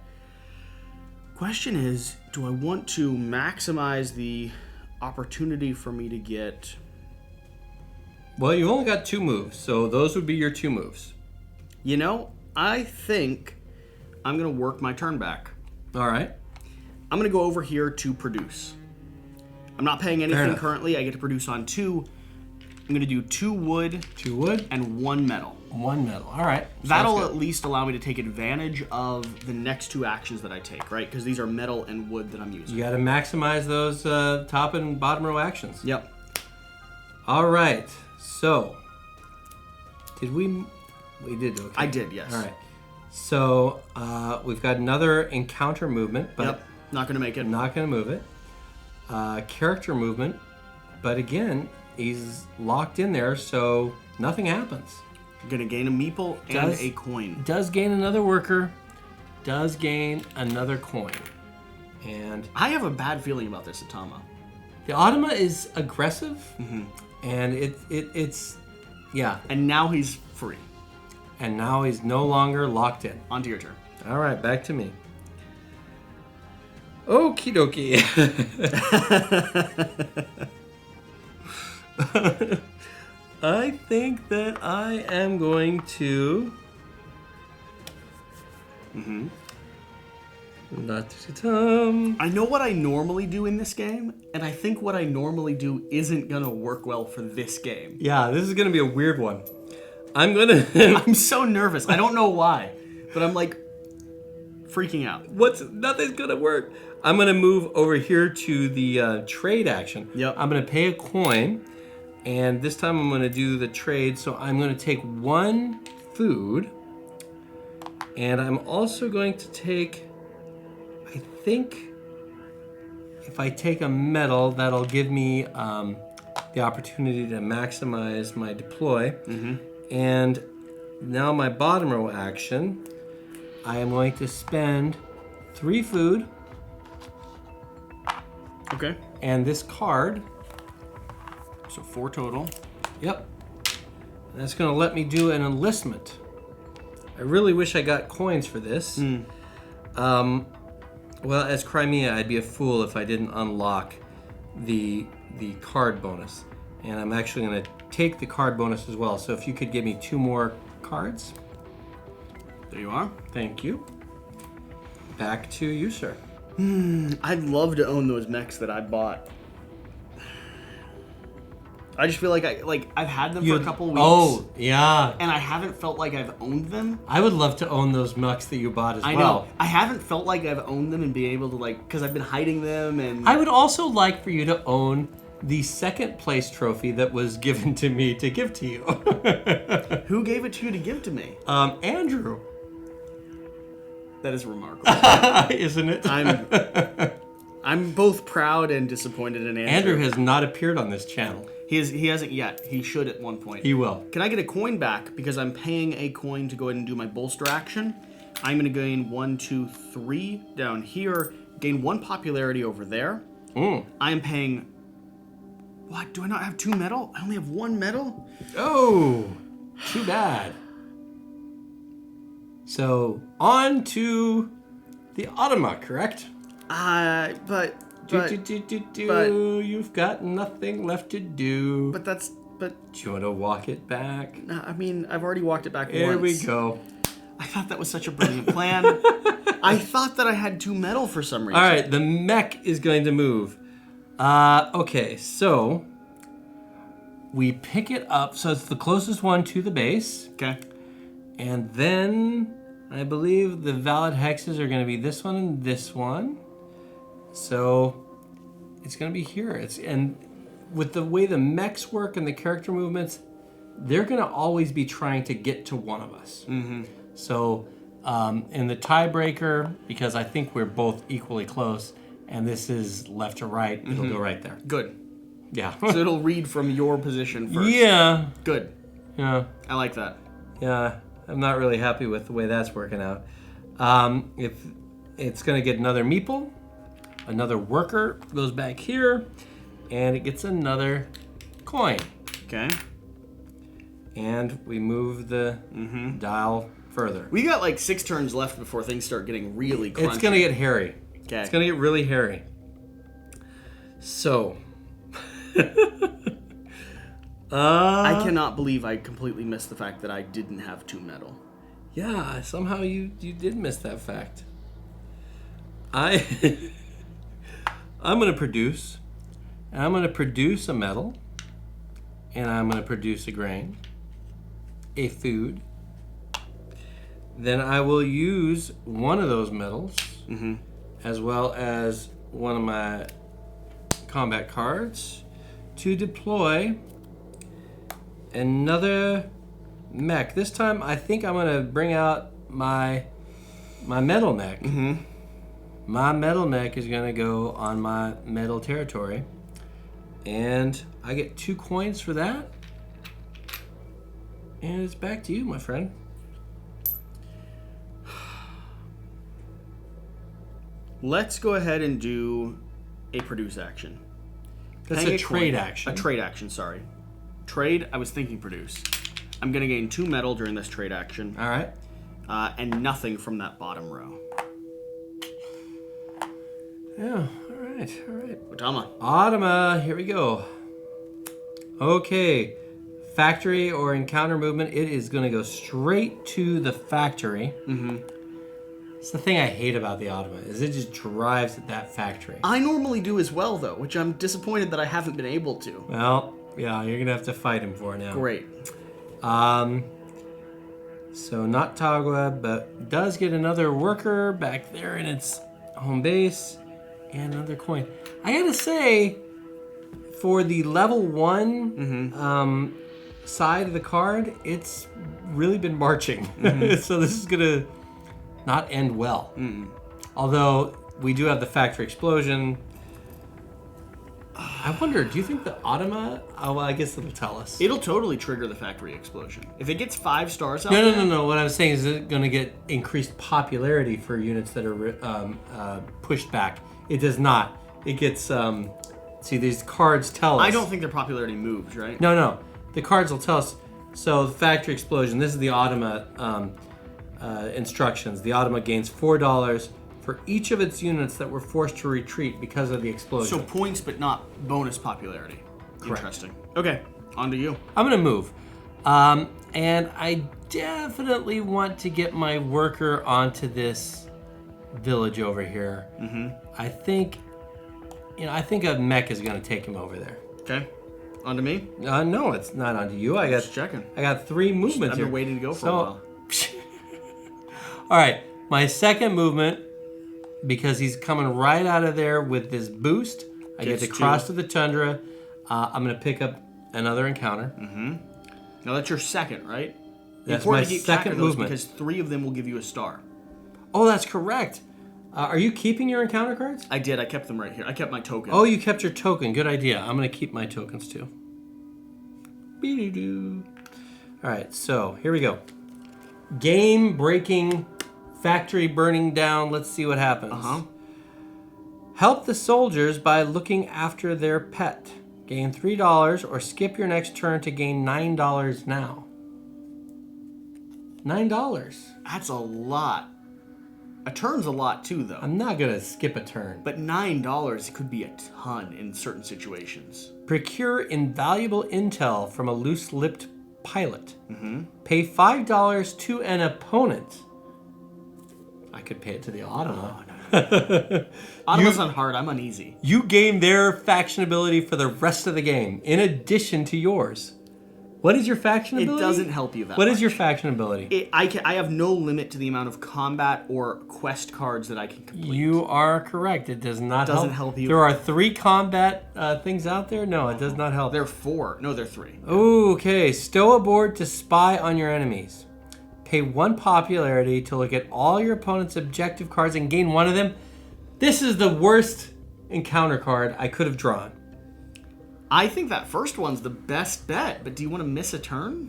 Question is, do I want to maximize the opportunity for me to get... Well, you only got 2 moves, so those would be your 2 moves. You know, I think I'm going to work my turn back. All right. I'm going to go over here to produce. I'm not paying anything enough. currently. I get to produce on 2. I'm going to do 2 wood 2 wood and 1 metal. 1 metal. All right. That'll Sounds at least allow me to take advantage of the next 2 actions that I take, right? Because these are metal and wood that I'm using. You got to maximize those top and bottom row actions. Yep. All right. So, did we did, okay. I did, yes. All right. So, we've got another encounter movement, but Yep. Not going to make it. I'm not going to move it. Character movement, but again, he's locked in there, so nothing happens. I'm going to gain a meeple and a coin. Does gain another worker, does gain another coin. And I have a bad feeling about this Atama. the Automa is aggressive, Mm-hmm. and it's, yeah. And now he's free. And now he's no longer locked in. On to your turn. All right, back to me. Okie dokie. I think that I am going to... I know what I normally do in this game, and I think what I normally do isn't going to work well for this game. Yeah, this is going to be a weird one. I'm going to... I'm so nervous. I don't know why, but I'm like freaking out. Nothing's going to work. I'm going to move over here to the trade action. Yep. I'm going to pay a coin, and this time I'm going to do the trade. So I'm going to take 1 food, and I'm also going to take, I think, if I take a metal, that'll give me the opportunity to maximize my deploy. Mm-hmm. And now my bottom row action, I am going to spend 3 food. Okay. And this card, So 4 total. yep, that's going to let me do an enlistment. I really wish I got coins for this. Well, as Crimea, I'd be a fool if I didn't unlock the card bonus. And I'm actually going to take the card bonus as well. So if you could give me 2 more cards. There you are. Thank you. Back to you, sir. I'd love to own those mechs that I bought. I just feel like I've had them for a couple weeks. Oh, yeah. And I haven't felt like I've owned them. I would love to own those mechs that you bought as I well. know. I haven't felt like I've owned them and be able to because I've been hiding them and... I would also like for you to own the 2nd place trophy that was given to me to give to you. Who gave it to you to give to me? Andrew. That is remarkable. Isn't it? I'm both proud and disappointed in Andrew. Andrew has not appeared on this channel. He hasn't yet. He should at one point. He will. Can I get a coin back? Because I'm paying a coin to go ahead and do my bolster action. I'm going to gain 1, 2, 3 down here. Gain 1 popularity over there. I am paying... What? Do I not have 2 metal? I only have 1 metal? Oh, too bad. So, on to the Automa, correct? But You've got nothing left to do. But that's... But... Do you want to walk it back? I mean, I've already walked it back once. Here we go. I thought that was such a brilliant plan. I thought that I had 2 metal for some reason. All right, the mech is going to move. Okay, so we pick it up. So it's the closest one to the base. Okay. And then I believe the valid hexes are going to be this one and this one. So it's going to be here. And with the way the mechs work and the character movements, they're going to always be trying to get to one of us. Mm-hmm. So in the tiebreaker, because I think we're both equally close, and this is left to right, it'll go right there. Good. Yeah. So it'll read from your position first. Yeah. Good. Yeah. I like that. Yeah. I'm not really happy with the way that's working out. If it's going to get another meeple, another worker goes back here, and it gets another coin. Okay. And we move the dial further. We got like 6 turns left before things start getting really crunchy. It's going to get hairy. Okay. It's going to get really hairy. So. I cannot believe I completely missed the fact that I didn't have 2 metal. Yeah, somehow you did miss that fact. I'm going to produce. And I'm going to produce a metal. And I'm going to produce a grain. A food. Then I will use one of those metals, as well as one of my combat cards, to deploy another mech. This time I think I'm going to bring out my metal mech. My metal mech is going to go on my metal territory. And I get 2 coins for that. And it's back to you, my friend. Let's go ahead and do a produce action. That's a trade action. A trade action, sorry. Trade, I was thinking produce. I'm going to gain 2 metal during this trade action. All right. And nothing from that bottom row. Yeah, all right. Automa. Automa, here we go. Okay. Factory or encounter movement, it is going to go straight to the factory. It's the thing I hate about the Automa, is it just drives at that factory. I normally do as well, though, which I'm disappointed that I haven't been able to. Well, yeah, you're going to have to fight him for it now. Great. So not Tagua, but does get another worker back there in its home base. And another coin. I gotta say, for the level 1 side of the card, it's really been marching. So this is gonna not end well. Although we do have the factory explosion. I wonder, do you think the Automa? Oh, well, I guess it'll tell us. It'll totally trigger the factory explosion. If it gets 5 stars out there... No. What I'm saying is it going to get increased popularity for units that are pushed back. It does not. It gets... see, these cards tell us. I don't think their popularity moves, right? No. The cards will tell us. So the factory explosion, this is the Automa instructions. The Automa gains $4 for each of its units that were forced to retreat because of the explosion. So points, but not bonus popularity. Correct. Interesting. Okay, on to you. I'm going to move. And I definitely want to get my worker onto this village over here. I think a mech is going to take him over there. Okay, on to me? No, it's not onto you. Just checking. I got 3 movements I've here. been waiting to go for a while. All right, my second movement, because he's coming right out of there with this boost, I get to cross to the tundra. I'm going to pick up another encounter. Now that's your second, right? That's my second movement. Because 3 of them will give you a star. Oh, that's correct. Are you keeping your encounter cards? I did. I kept them right here. I kept my token. Oh, you kept your token. Good idea. I'm going to keep my tokens too. Be-do-do. All right, so here we go. Game breaking, factory burning down. Let's see what happens. Help the soldiers by looking after their pet. Gain $3 or skip your next turn to gain $9 now. $9. That's a lot. A turn's a lot too, though. I'm not gonna skip a turn. But $9 could be a ton in certain situations. Procure invaluable intel from a loose-lipped pilot. Pay $5 to an opponent. I could pay it to the Automa. Automa's on hard. I'm uneasy. You gain their faction ability for the rest of the game, in addition to yours. What is your faction ability? It doesn't help you that What much. is your faction ability? I have no limit to the amount of combat or quest cards that I can complete. You are correct. It does not Doesn't help you. There are 3 combat things out there? No, it does not help. They're 4. No, they're 3. Okay, stow a board to spy on your enemies. Pay 1 popularity to look at all your opponent's objective cards and gain 1 of them. This is the worst encounter card I could have drawn. I think that first one's the best bet, but do you want to miss a turn?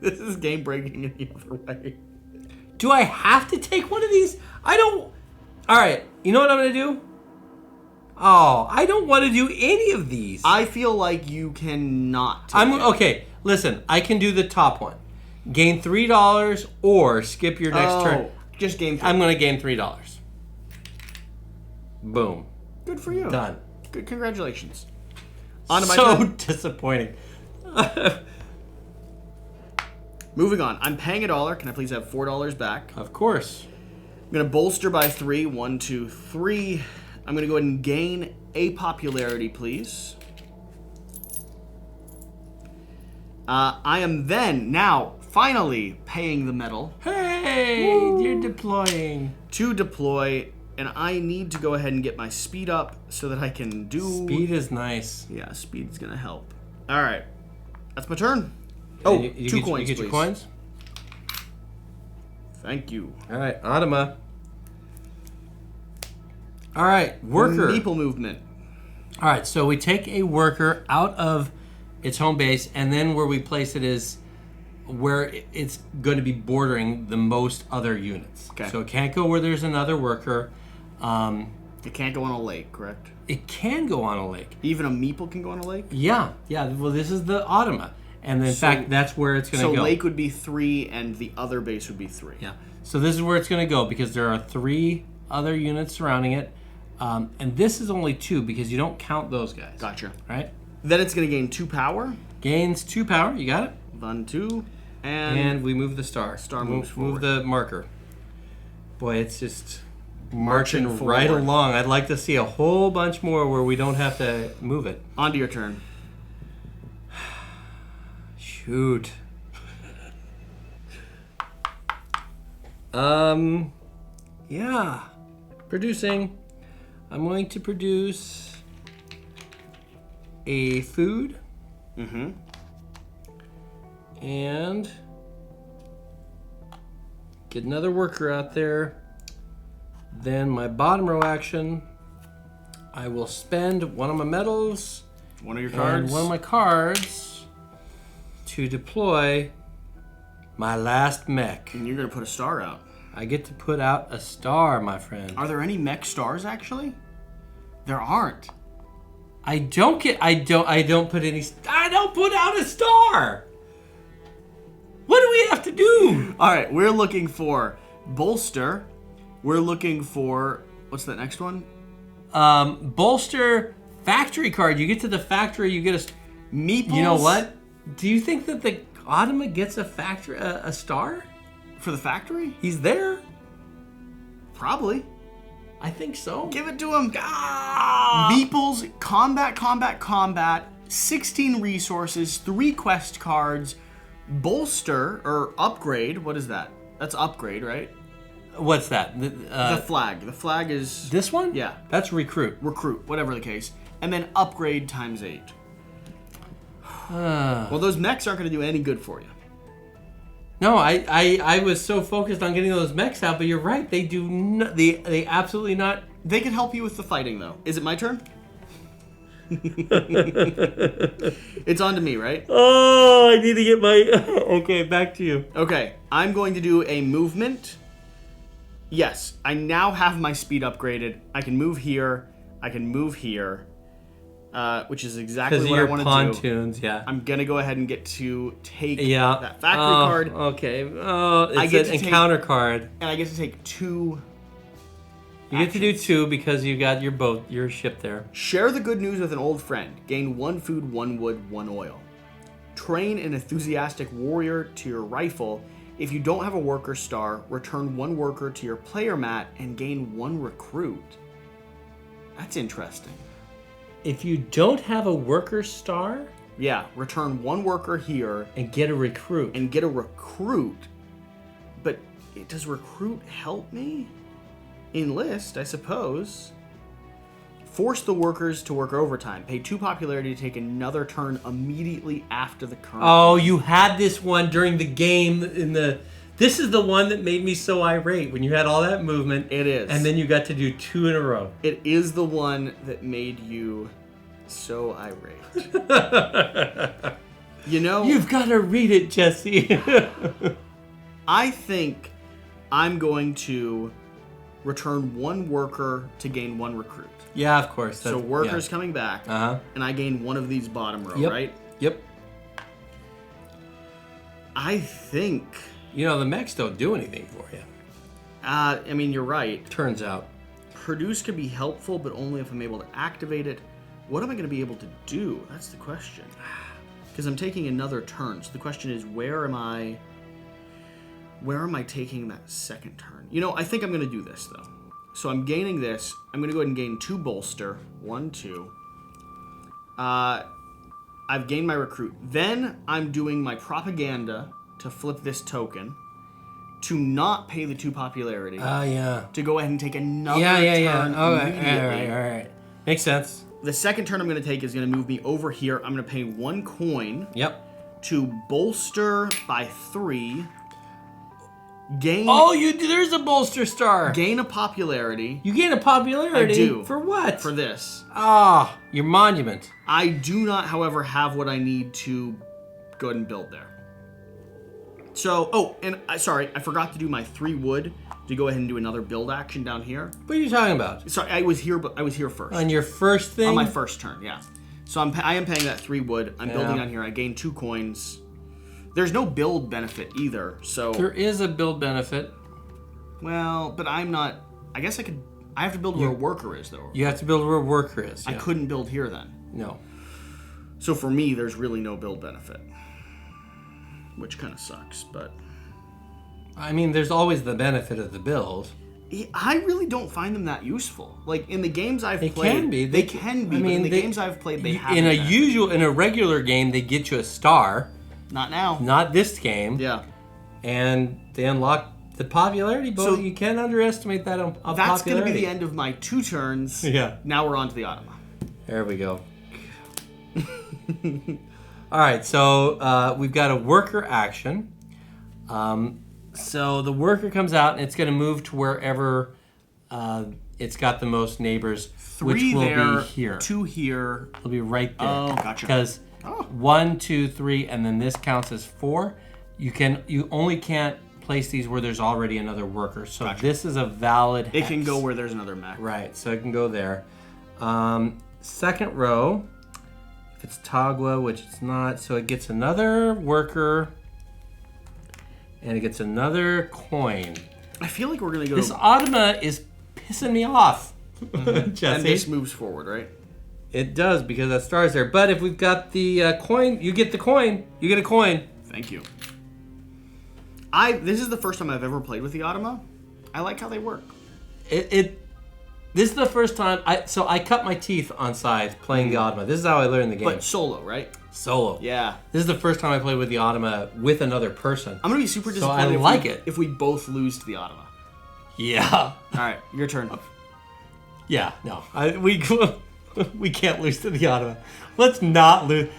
This is game breaking in the other way. Do I have to take one of these? I don't... Alright, you know what I'm going to do? Oh, I don't want to do any of these. I feel like you cannot take it. Okay, listen, I can do the top one. Gain $3 or skip your next turn. Just game 3. I'm going to gain $3. Boom. Good for you. Done. Good, congratulations. On to my So turn. disappointing. Moving on. I'm paying $1. Can I please have $4 back? Of course. I'm going to bolster by 3. 1, 2, 3. I'm going to go ahead and gain a popularity, please. I am then, now, finally paying the metal. Hey, you're deploying. To deploy, and I need to go ahead and get my speed up so that I can do... Speed is nice. Yeah, speed's going to help. All right. That's my turn. Oh, you 2 get, coins, you get please. your coins? Thank you. All right, Automa. All right, worker. Meeple movement. All right, so we take a worker out of its home base, and then where we place it is where it's going to be bordering the most other units. Okay. So it can't go where there's another worker. It can't go on a lake, correct? It can go on a lake. Even a meeple can go on a lake? Yeah. Well, this is the Automa. And in fact, that's where it's going to go. So lake would be 3, and the other base would be 3. Yeah. So this is where it's going to go because there are 3 other units surrounding it. And this is only 2 because you don't count those guys. Gotcha. Right? Then it's going to gain 2 power. Gains 2 power. You got it? 1, 2. And we move the star. Star moves Move forward. the marker. Boy, it's just marching Marching right forward. along. I'd like to see a whole bunch more where we don't have to move it. On to your turn. Shoot. Yeah. Producing. I'm going to produce a food. Mm-hmm. And get another worker out there. Then my bottom row action, I will spend one of my metals One of your and cards. one of my cards to deploy my last mech. And you're going to put a star out. I get to put out a star, my friend. Are there any mech stars, actually? There aren't. I don't put out a star. What do we have to do? All right, we're looking for bolster. We're looking for... What's that next one? Bolster factory card. You get to the factory, you get a... Meeples. You know what? Do you think that the Automa gets a star? For the factory? He's there? Probably. I think so. Give it to him. Meeples, combat, 16 resources, 3 quest cards, bolster, or upgrade. What is that? That's upgrade, right? What's that? The flag. The flag is... This one? Yeah. That's recruit. Recruit, whatever the case. And then upgrade times 8. Well, those mechs aren't going to do any good for you. No, I was so focused on getting those mechs out, but you're right. They do not. They absolutely not. They can help you with the fighting, though. Is it my turn? It's on to me, right? Oh, I need to get my... Okay, back to you. Okay, I'm going to do a movement. Yes, I now have my speed upgraded. I can move here. I can move here. Which is exactly what I want to do. pontoons, yeah. I'm going to go ahead and get to take Yeah. that factory card. Okay. Oh, it's I get an to take- encounter card. And I get to take 2 You get to do 2 because you got your ship there. Share the good news with an old friend. Gain 1 food, 1 wood, 1 oil. Train an enthusiastic warrior to your rifle. If you don't have a worker star, return 1 worker to your player mat and gain 1 recruit. That's interesting. If you don't have a worker star... Yeah, return 1 worker here. And get a recruit. And get a recruit. But does recruit help me? Enlist, I suppose. Force the workers to work overtime. Pay 2 popularity to take another turn immediately after the current. Oh, you had this one during the game This is the one that made me so irate when you had all that movement. It is. And then you got to do 2 in a row. It is the one that made you so irate. You know, You've got to read it, Jesse. I think I'm going to return 1 worker to gain 1 recruit. Yeah, of course. So workers coming back, Uh-huh. and I gain 1 of these bottom row, Yep. right? Yep. I think... You know, the mechs don't do anything for you. I mean, you're right. Turns out. Produce could be helpful, but only if I'm able to activate it. What am I going to be able to do? That's the question. Because I'm taking another turn. So the question is, where am I taking that second turn? You know, I think I'm going to do this, though. So I'm gaining this. I'm going to go ahead and gain 2 bolster. 1, 2. I've gained my recruit. Then I'm doing my propaganda to flip this token. To not pay the 2 popularity. Yeah. To go ahead and take another turn Okay. immediately. All right. Makes sense. The second turn I'm going to take is going to move me over here. I'm going to pay 1 coin Yep. to bolster by 3. Gain There's a bolster star. gain a popularity You gain a popularity. I do. For what? for this. Your monument. I do not, however, have what I need to go ahead and build there. So, sorry, I forgot to do my 3 wood to go ahead and do another build action down here. What are you talking about? Sorry, I was here first. On your first thing? On my first turn, yeah. So I am paying that 3 wood. I'm building Yeah. on here. I gain 2 coins. There's no build benefit either, so... There is a build benefit. Well, but I'm not... I guess I have to build where a worker is, though. You have to build where a worker is. I yeah. couldn't build here then. No. So for me, there's really no build benefit. Which kind of sucks, but... I mean, there's always the benefit of the build. I really don't find them that useful. Like, in the games I've They played... can be. They can be, but in the games I've played, they haven't been. In a regular game, they get you a star. Not now. Not this game. Yeah. And they unlock the popularity, but So- you can't underestimate that popularity. That's going to be the end of my 2 turns. Yeah. Now we're on to the Automa. There we go. All right, so we've got a worker action. So the worker comes out, and it's going to move to wherever it's got the most neighbors, 3 which will there, be here. 2 here. It'll be right there. Oh, gotcha. Because 1, 2, 3, and then this counts as 4. You only can't place these where there's already another worker. So this is a valid hex. It can go where there's another mech. Right, so it can go there. Second row, if it's Tagua, which it's not, so it gets another worker, and it gets another coin. I feel like we're going to go... This Automa is pissing me off, Jesse. And this moves forward, right? It does, because that star's there. But if we've got the coin, you get the coin. You get a coin. Thank you. This is the first time I've ever played with the Automa. I like how they work. This is the first time, I cut my teeth on Scythe playing the Automa. This is how I learned the game. But solo, right? Solo. Yeah. This is the first time I played with the Automa with another person. I'm going to be super So disappointed if we both lose to the Automa. Yeah. All right, your turn. Yeah, no. We can't lose to the Automa. Let's not lose.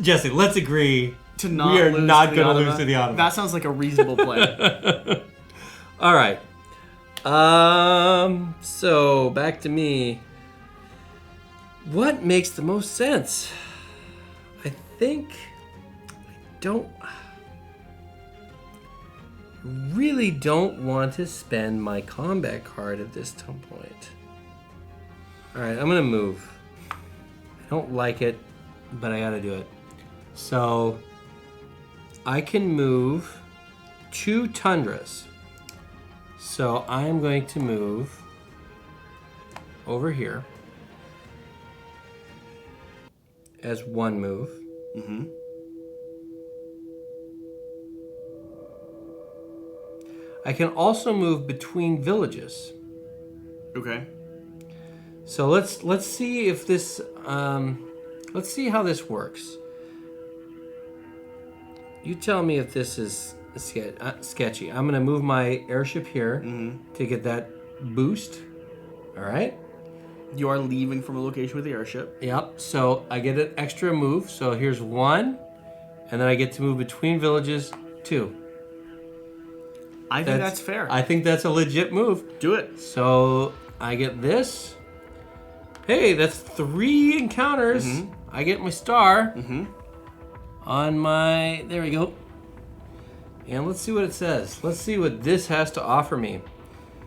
Jesse, let's agree. We are not going to lose to the Automa. That sounds like a reasonable plan. All right. So back to me. What makes the most sense? I think really don't want to spend my combat card at this point. All right, I'm gonna move. I don't like it, but I gotta do it. So I can move 2 tundras. So I'm going to move over here as one move. Mm-hmm. I can also move between villages. Okay. So let's see if this let's see how this works. You tell me if this is sketchy. I'm gonna move my airship here to get that boost. All right. You are leaving from a location with the airship. Yep. So I get an extra move. So here's 1, and then I get to move between villages 2. I think that's fair. I think that's a legit move. Do it. So I get this. Hey, that's 3 encounters. I get my star on my... There we go. And let's see what it says. Let's see what this has to offer me.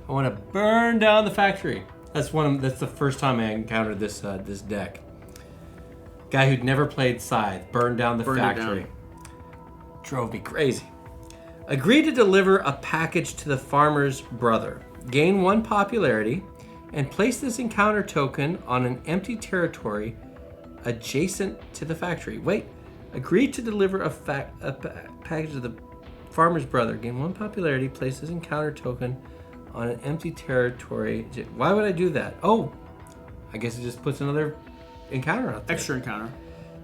I want to burn down the factory. That's the first time I encountered this this deck. Guy who'd never played Scythe. Burned down the factory. Drove me crazy. Agree to deliver a package to the farmer's brother. Gain 1 popularity and place this encounter token on an empty territory adjacent to the factory. Wait. Agree to deliver a package to the farmer's brother. Gain 1 popularity. Place this encounter token on an empty territory. Why would I do that? Oh, I guess it just puts another encounter out there. Extra encounter.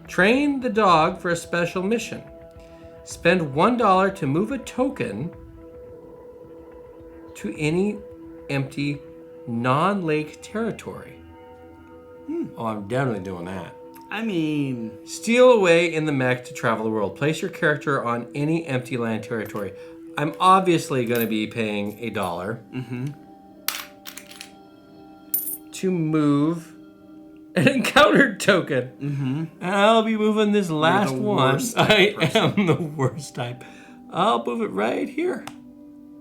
Train the dog for a special mission. Spend $1 to move a token to any empty non-lake territory. Oh, I'm definitely doing that. I mean... Steal away in the mech to travel the world. Place your character on any empty land territory. I'm obviously going to be paying $1 to move an encounter token. I'll be moving this last one. I am the worst type. I'll move it right here.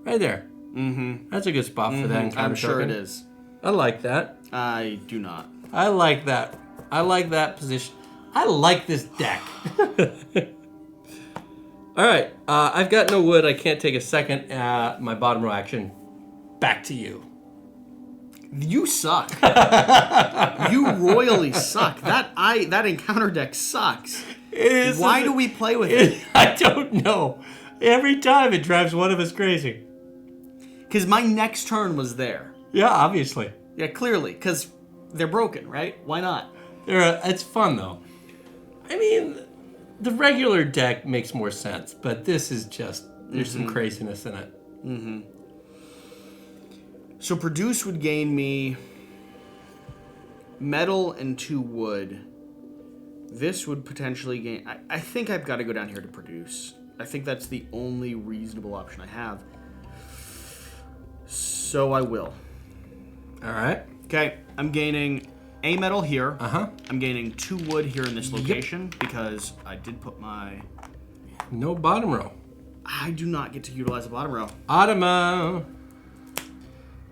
Right there. That's a good spot for that encounter I'm sure token. it is. I like that. I do not. I like that. I like that position. I like this deck. All right. I've got no wood. I can't take a second. My bottom row action. Back to you. You suck. You royally suck. That encounter deck sucks. Why do we play with it? I don't know. Every time it drives one of us crazy. Because my next turn was there. Yeah, obviously. Yeah, clearly. Because they're broken, right? Why not? It's fun, though. I mean, the regular deck makes more sense, but this is just... There's some craziness in it. So produce would gain me metal and 2 wood. This would potentially gain... I think I've got to go down here to produce. I think that's the only reasonable option I have. So I will. All right. Okay, I'm gaining a metal here. Uh-huh. I'm gaining 2 wood here in this location because I did put my... No bottom row. I do not get to utilize the bottom row. Automa.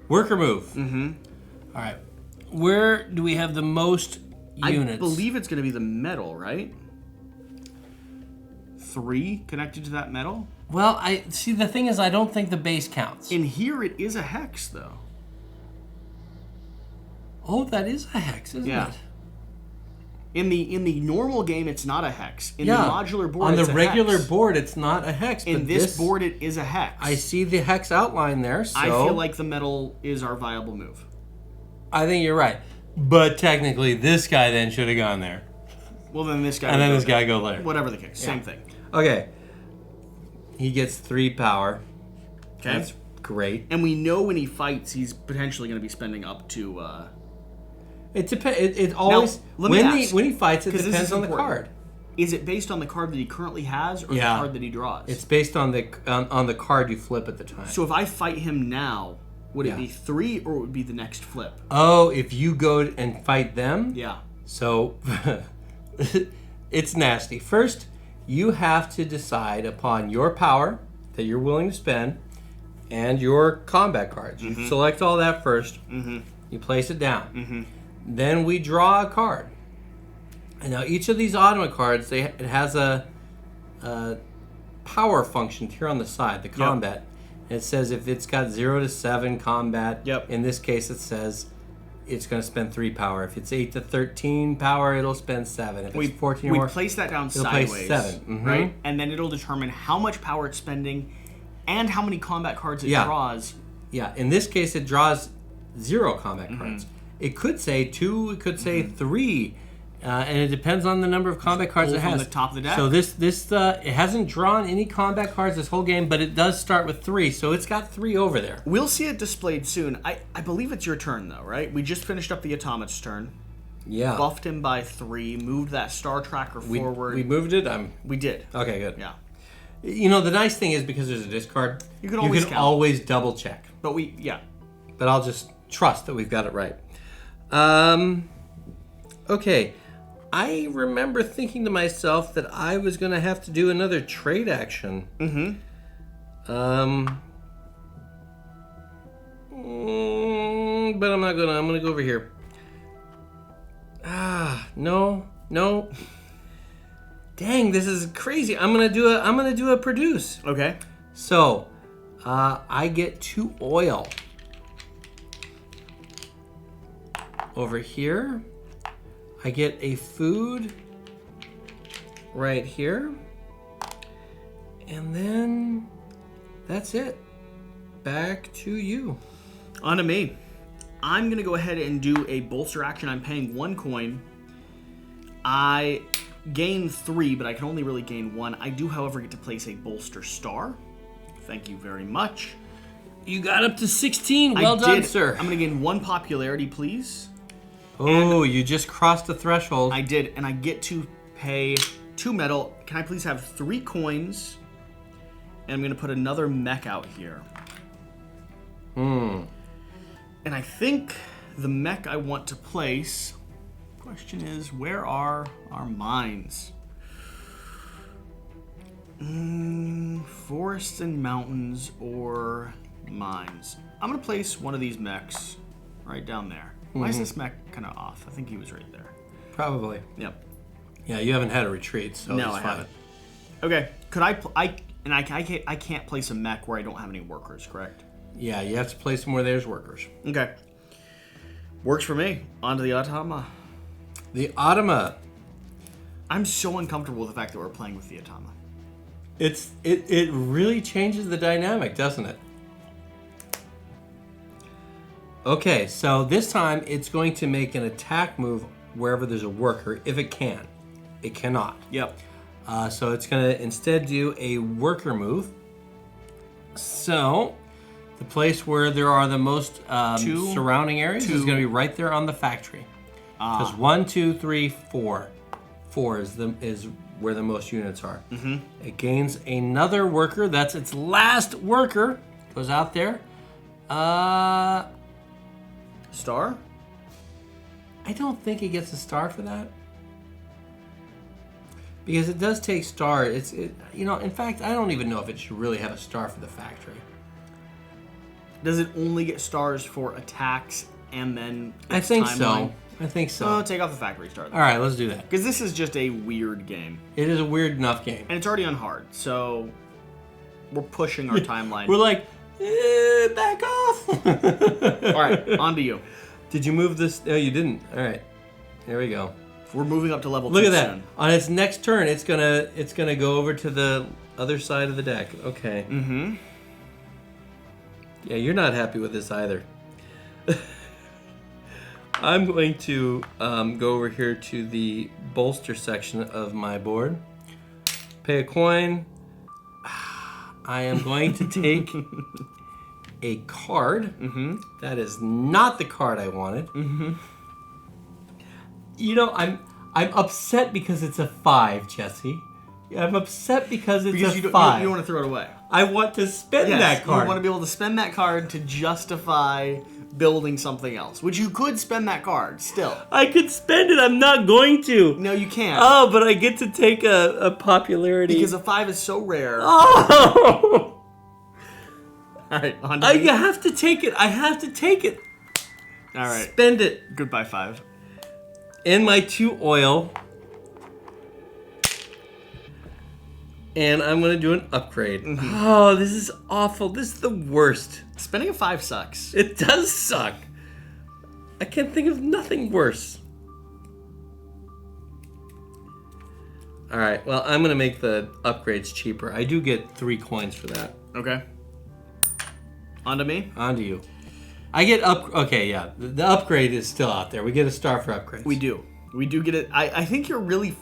Worker move. All right. Where do we have the most units? I believe it's going to be the metal, right? 3 connected to that metal? Well, I see. The thing is, I don't think the base counts. In here, it is a hex, though. Oh, that is a hex, isn't it? In the normal game, it's not a hex. In the modular board, on it's the a regular hex. board, it's not a hex. In but this board, it is a hex. I see the hex outline there. So I feel like the metal is our viable move. I think you're right. But technically, this guy then should have gone there. Well, then this guy. And then this guy go there. Whatever the case, same thing. Okay. He gets 3 power. Okay. That's great. And we know when he fights, he's potentially going to be spending up to... It depends. It always... Now, when he fights, it depends on the card. Is it based on the card that he currently has or the card that he draws? It's based on the card you flip at the time. So if I fight him now, would it be 3 or would it be the next flip? Oh, if you go and fight them? Yeah. So it's nasty. First, you have to decide upon your power that you're willing to spend and your combat cards. You select all that first. You place it down. Then we draw a card. And now each of these automa cards, it has a power function here on the side, the combat. And it says if it's got 0 to 7 combat, in this case it says it's going to spend 3 power. If it's 8 to 13 power, it'll spend 7. If it's 14 or more, place that down it'll sideways, place 7. right? And then it'll determine how much power it's spending and how many combat cards it draws. Yeah, in this case it draws 0 combat cards. It could say 2, it could say 3, and it depends on the number of combat cards it has. From the top of the deck. So this it hasn't drawn any combat cards this whole game, but it does start with 3, so it's got 3 over there. We'll see it displayed soon. I believe it's your turn though, right? We just finished up the automat's turn. Yeah. Buffed him by 3, moved that star tracker forward. We moved it? We did. Okay, good. Yeah. You know, the nice thing is because there's a discard, you can always double check. But But I'll just trust that we've got it right. Okay. I remember thinking to myself that I was going to have to do another trade action. But I'm not going to. I'm going to go over here. No. Dang, this is crazy. I'm going to do a produce. Okay. So, I get 2 oil. Over here, I get a food right here. And then that's it. Back to you. On to me. I'm going to go ahead and do a bolster action. I'm paying 1 coin. I gain 3, but I can only really gain 1. I do, however, get to place a bolster star. Thank you very much. You got up to 16. Well done, sir. I'm going to gain 1 popularity, please. Oh, you just crossed the threshold. I did, and I get to pay 2 metal. Can I please have 3 coins? And I'm going to put another mech out here. And I think the mech I want to place... Question is, where are our mines? Forests and mountains or mines. I'm going to place one of these mechs right down there. Why is this mech kind of off? I think he was right there. Probably. Yep. Yeah, you haven't had a retreat, so no, it's I fine. haven't. Okay. Could I can't place a mech where I don't have any workers, correct? Yeah, you have to place them where there's workers. Okay. Works for me. On to the automa. The automa. I'm so uncomfortable with the fact that we're playing with the automa. It really changes the dynamic, doesn't it? Okay, so this time it's going to make an attack move wherever there's a worker, if it can. It cannot. Yep. So it's going to instead do a worker move. So the place where there are the most surrounding areas is going to be right there on the factory. Because 1, 2, 3, 4. 4 is where the most units are. It gains another worker. That's its last worker. Goes out there. Star? I don't think it gets a star for that. Because it does take star. In fact, I don't even know if it should really have a star for the factory. Does it only get stars for attacks and then I think timeline? so. I think so. Oh, take off the factory star. All right, let's do that. Because this is just a weird game. It is a weird enough game. And it's already on hard, so we're pushing our timeline. We're like, back off. All right, on to you. Did you move this? No, you didn't. All right, here we go. We're moving up to level 2 Look at that. soon. On its next turn, it's gonna go over to the other side of the deck. Okay. Yeah, you're not happy with this either. I'm going to go over here to the bolster section of my board. Pay a coin. I am going to take a card. That is not the card I wanted. You know, I'm upset because it's a 5, Jesse. I'm upset because it's a 5. You don't want to throw it away. I want to spend that card. You want to be able to spend that card to justify building something else, which you could spend that card still. I could spend it. I'm not going to. No, you can't. Oh, but I get to take a popularity. Because a 5 is so rare. Oh! All right, on to I me. have to take it. I have to take it. All right. Spend it. Goodbye, 5. In my 2 oil. And I'm going to do an upgrade. Oh, this is awful. This is the worst. Spending a 5 sucks. It does suck. I can't think of nothing worse. All right, well, I'm going to make the upgrades cheaper. I do get 3 coins for that. Okay. On to me. On to you. I get Okay, yeah. The upgrade is still out there. We get a star for upgrades. We do. We do get it. I think you're really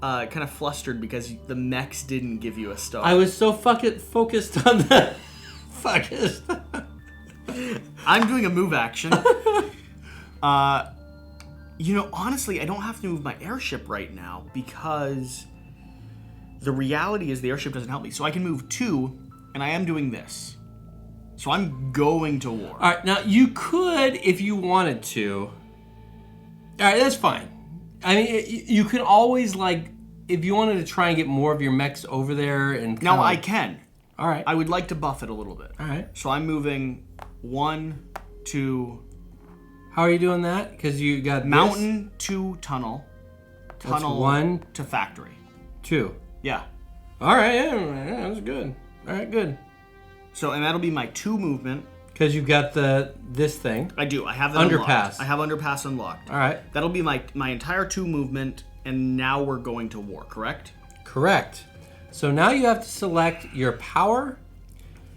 kind of flustered because the mechs didn't give you a star. I was so focused on the... Focused. I'm doing a move action. Honestly, I don't have to move my airship right now because the reality is the airship doesn't help me. So I can move 2, and I am doing this. So I'm going to war. All right, now you could, if you wanted to. All right, that's fine. I mean, you could always, like, if you wanted to try and get more of your mechs over there and... Now I can. All right. I would like to buff it a little bit. All right. So I'm moving 1, 2... How are you doing that? Because you got mountain to tunnel. Tunnel that's 1 to factory. 2. Yeah. All right, yeah, that's good. All right, good. So, and that'll be my 2 movement. Because you've got this thing. I do. I have that Underpass. Unlocked. I have underpass unlocked. All right. That'll be my entire 2 movement, and now we're going to war, correct? Correct. So now you have to select your power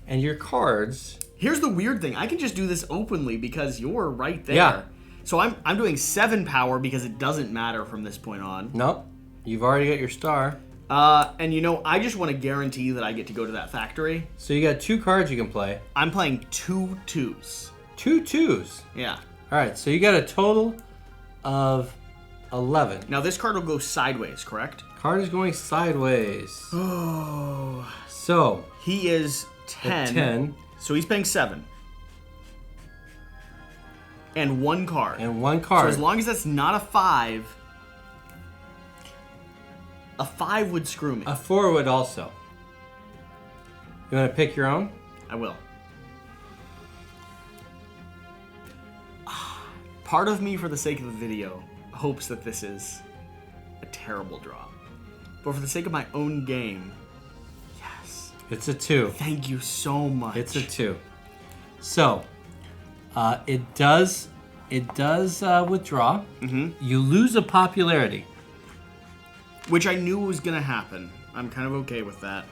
and your cards. Here's the weird thing. I can just do this openly because you're right there. Yeah. So I'm doing 7 power because it doesn't matter from this point on. Nope. You've already got your star. And I just want to guarantee that I get to go to that factory. So you got 2 cards you can play. I'm playing 2 2s. 2 2s. Yeah. All right. So you got a total of 11. Now this card will go sideways, correct? Card is going sideways. Oh. So He is 10. 10. So he's paying 7. And 1 card. And 1 card. So as long as that's not a 5, a 5 would screw me. A 4 would also. You want to pick your own? I will. Part of me, for the sake of the video, hopes that this is a terrible draw. But for the sake of my own game, yes. It's a 2. Thank you so much. It's a 2. So, it does withdraw. Mm-hmm. You lose a popularity. Which I knew was going to happen. I'm kind of okay with that.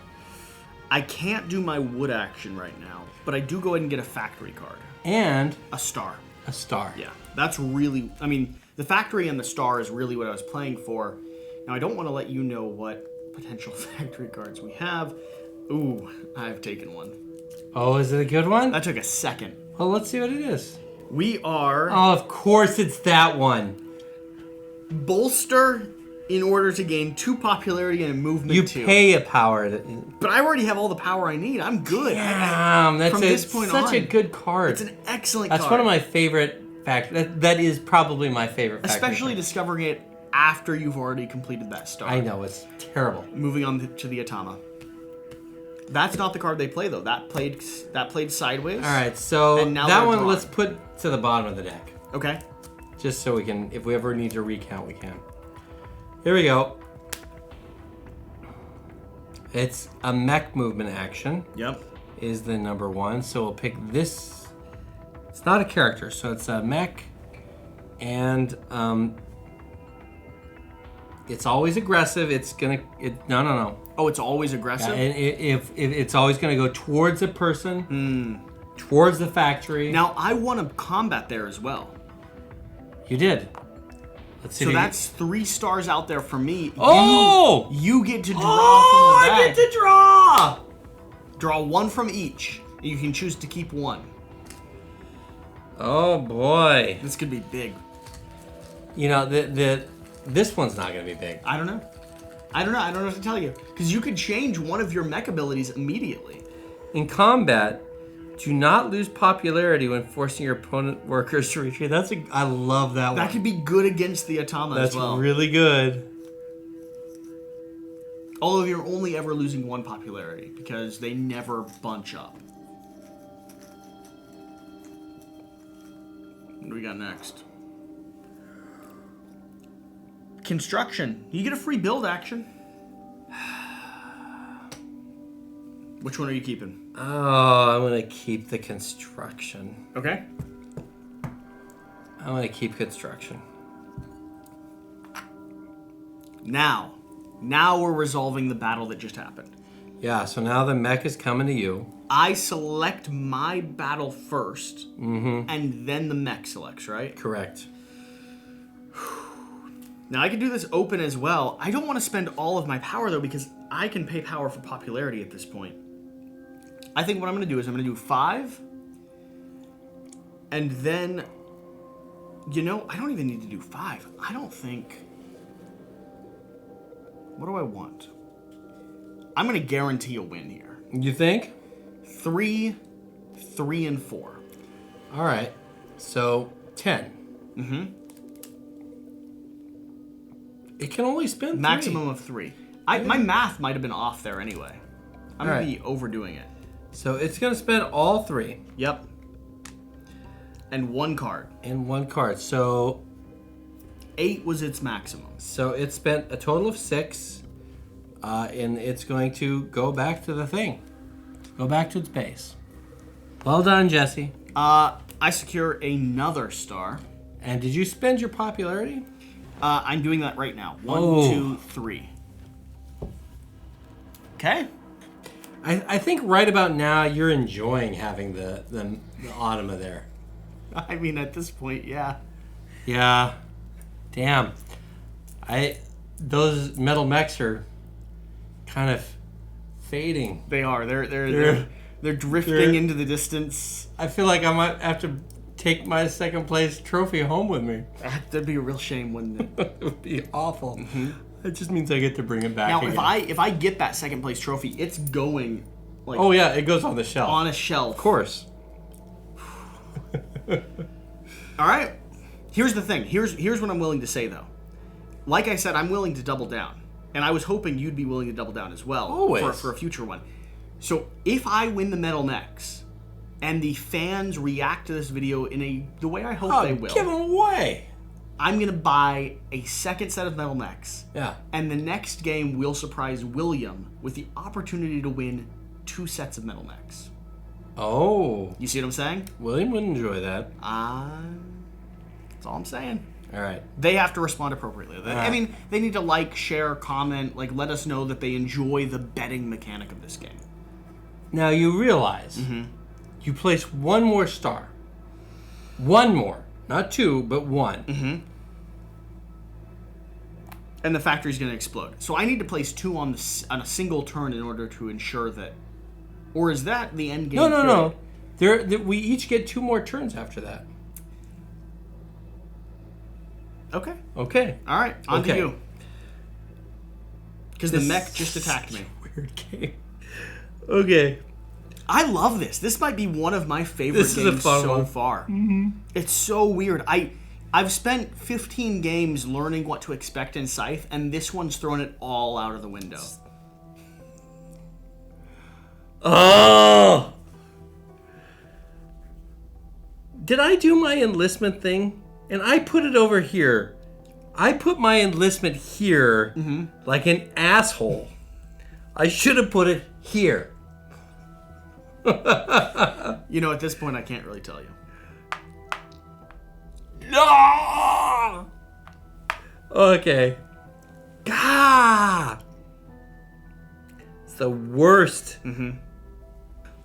I can't do my wood action right now, but I do go ahead and get a factory card. And a star. A star. Yeah, that's really... I mean, the factory and the star is really what I was playing for. Now, I don't want to let you know what potential factory cards we have. Ooh, I've taken one. Oh, is it a good one? That took a second. Well, let's see what it is. We are... Oh, of course it's that one. Bolster in order to gain 2 popularity and a movement You 2. pay a power. But I already have all the power I need. I'm good. Damn, that's from this point such on, a good card. It's an excellent That's card. one of my favorite factories. That is probably my favorite factory. Especially discovering it after you've already completed that star. I know, it's terrible. Moving on to the Atama. That's not the card they play, though. That played sideways. All right, so And now that they're one drawn. let's put to the bottom of the deck. Okay. Just so we can, if we ever need to recount, we can. Here we go. It's a mech movement action. Yep. Is the number 1. So we'll pick this. It's not a character, so it's a mech. And it's always aggressive. It's gonna. No. Oh, it's always aggressive? And if it's always gonna go towards a person, towards the factory. Now, I want to combat there as well. You did. Let's see. So that's 3 stars out there for me. Oh! You get to draw Oh, from the bag. I get to draw! Draw 1 from each. And you can choose to keep 1. Oh boy. This could be big. You know, this one's not gonna be big. I don't know. I don't know what to tell you. Because you could change one of your mech abilities immediately. In combat, Do not lose popularity when forcing your opponent workers to retreat. I love that one. That could be good against the Atama as well. That's really good. Although you're only ever losing one popularity because they never bunch up. What do we got next? Construction. You get a free build action. Which one are you keeping? Oh, I'm going to keep the construction. Okay. I'm going to keep construction. Now we're resolving the battle that just happened. Yeah, so now the mech is coming to you. I select my battle first, and then the mech selects, right? Correct. Now I can do this open as well. I don't want to spend all of my power though because I can pay power for popularity at this point. I think what I'm going to do is I'm going to do 5, and then, you know, I don't even need to do 5. I don't think... What do I want? I'm going to guarantee a win here. You think? 3, 3, and 4. All right. So 10. Mm-hmm. It can only spend maximum of 3. My math might have been off there anyway. I'm going to be overdoing it. So it's going to spend all 3. Yep. And 1 card. And 1 card. So 8 was its maximum. So it spent a total of 6. And it's going to go back to the thing. Go back to its base. Well done, Jesse. I secure another star. And did you spend your popularity? I'm doing that right now. 1, 2, 3. Okay. I think right about now you're enjoying having the Automa there. I mean, at this point, yeah. Yeah. Damn. Those metal mechs are kind of fading. They are. They're drifting into the distance. I feel like I might have to take my 2nd place trophy home with me. That'd be a real shame, wouldn't it? It would be awful. It just means I get to bring it back. Now, again. if I get that 2nd place trophy, it's going like oh yeah, it goes on the shelf. On a shelf. Of course. All right. Here's the thing. Here's what I'm willing to say though. Like I said, I'm willing to double down, and I was hoping you'd be willing to double down as well. Always. For a future one. So if I win the metal mechs, and the fans react to this video in the way I hope they will, give them away. I'm gonna buy a 2nd set of metal mechs. Yeah. And the next game will surprise William with the opportunity to win 2 sets of metal mechs. Oh. You see what I'm saying? William would enjoy that. That's all I'm saying. All right. They have to respond appropriately. I mean, they need to like, share, comment, let us know that they enjoy the betting mechanic of this game. Now you realize you place 1 more star. 1 more. Not 2, but 1. And the factory's going to explode. So I need to place 2 on a single turn in order to ensure that... Or is that the end game? No. We each get 2 more turns after that. Okay. Okay. All right. On to you. Because the mech just attacked me. Weird game. Okay. I love this. This might be one of my favorite games so far. It's so weird. I've spent 15 games learning what to expect in Scythe, and this one's thrown it all out of the window. Oh! Did I do my enlistment thing? And I put it over here. I put my enlistment here like an asshole. I should have put it here. You know, at this point, I can't really tell you. No! Okay. Gah! It's the worst.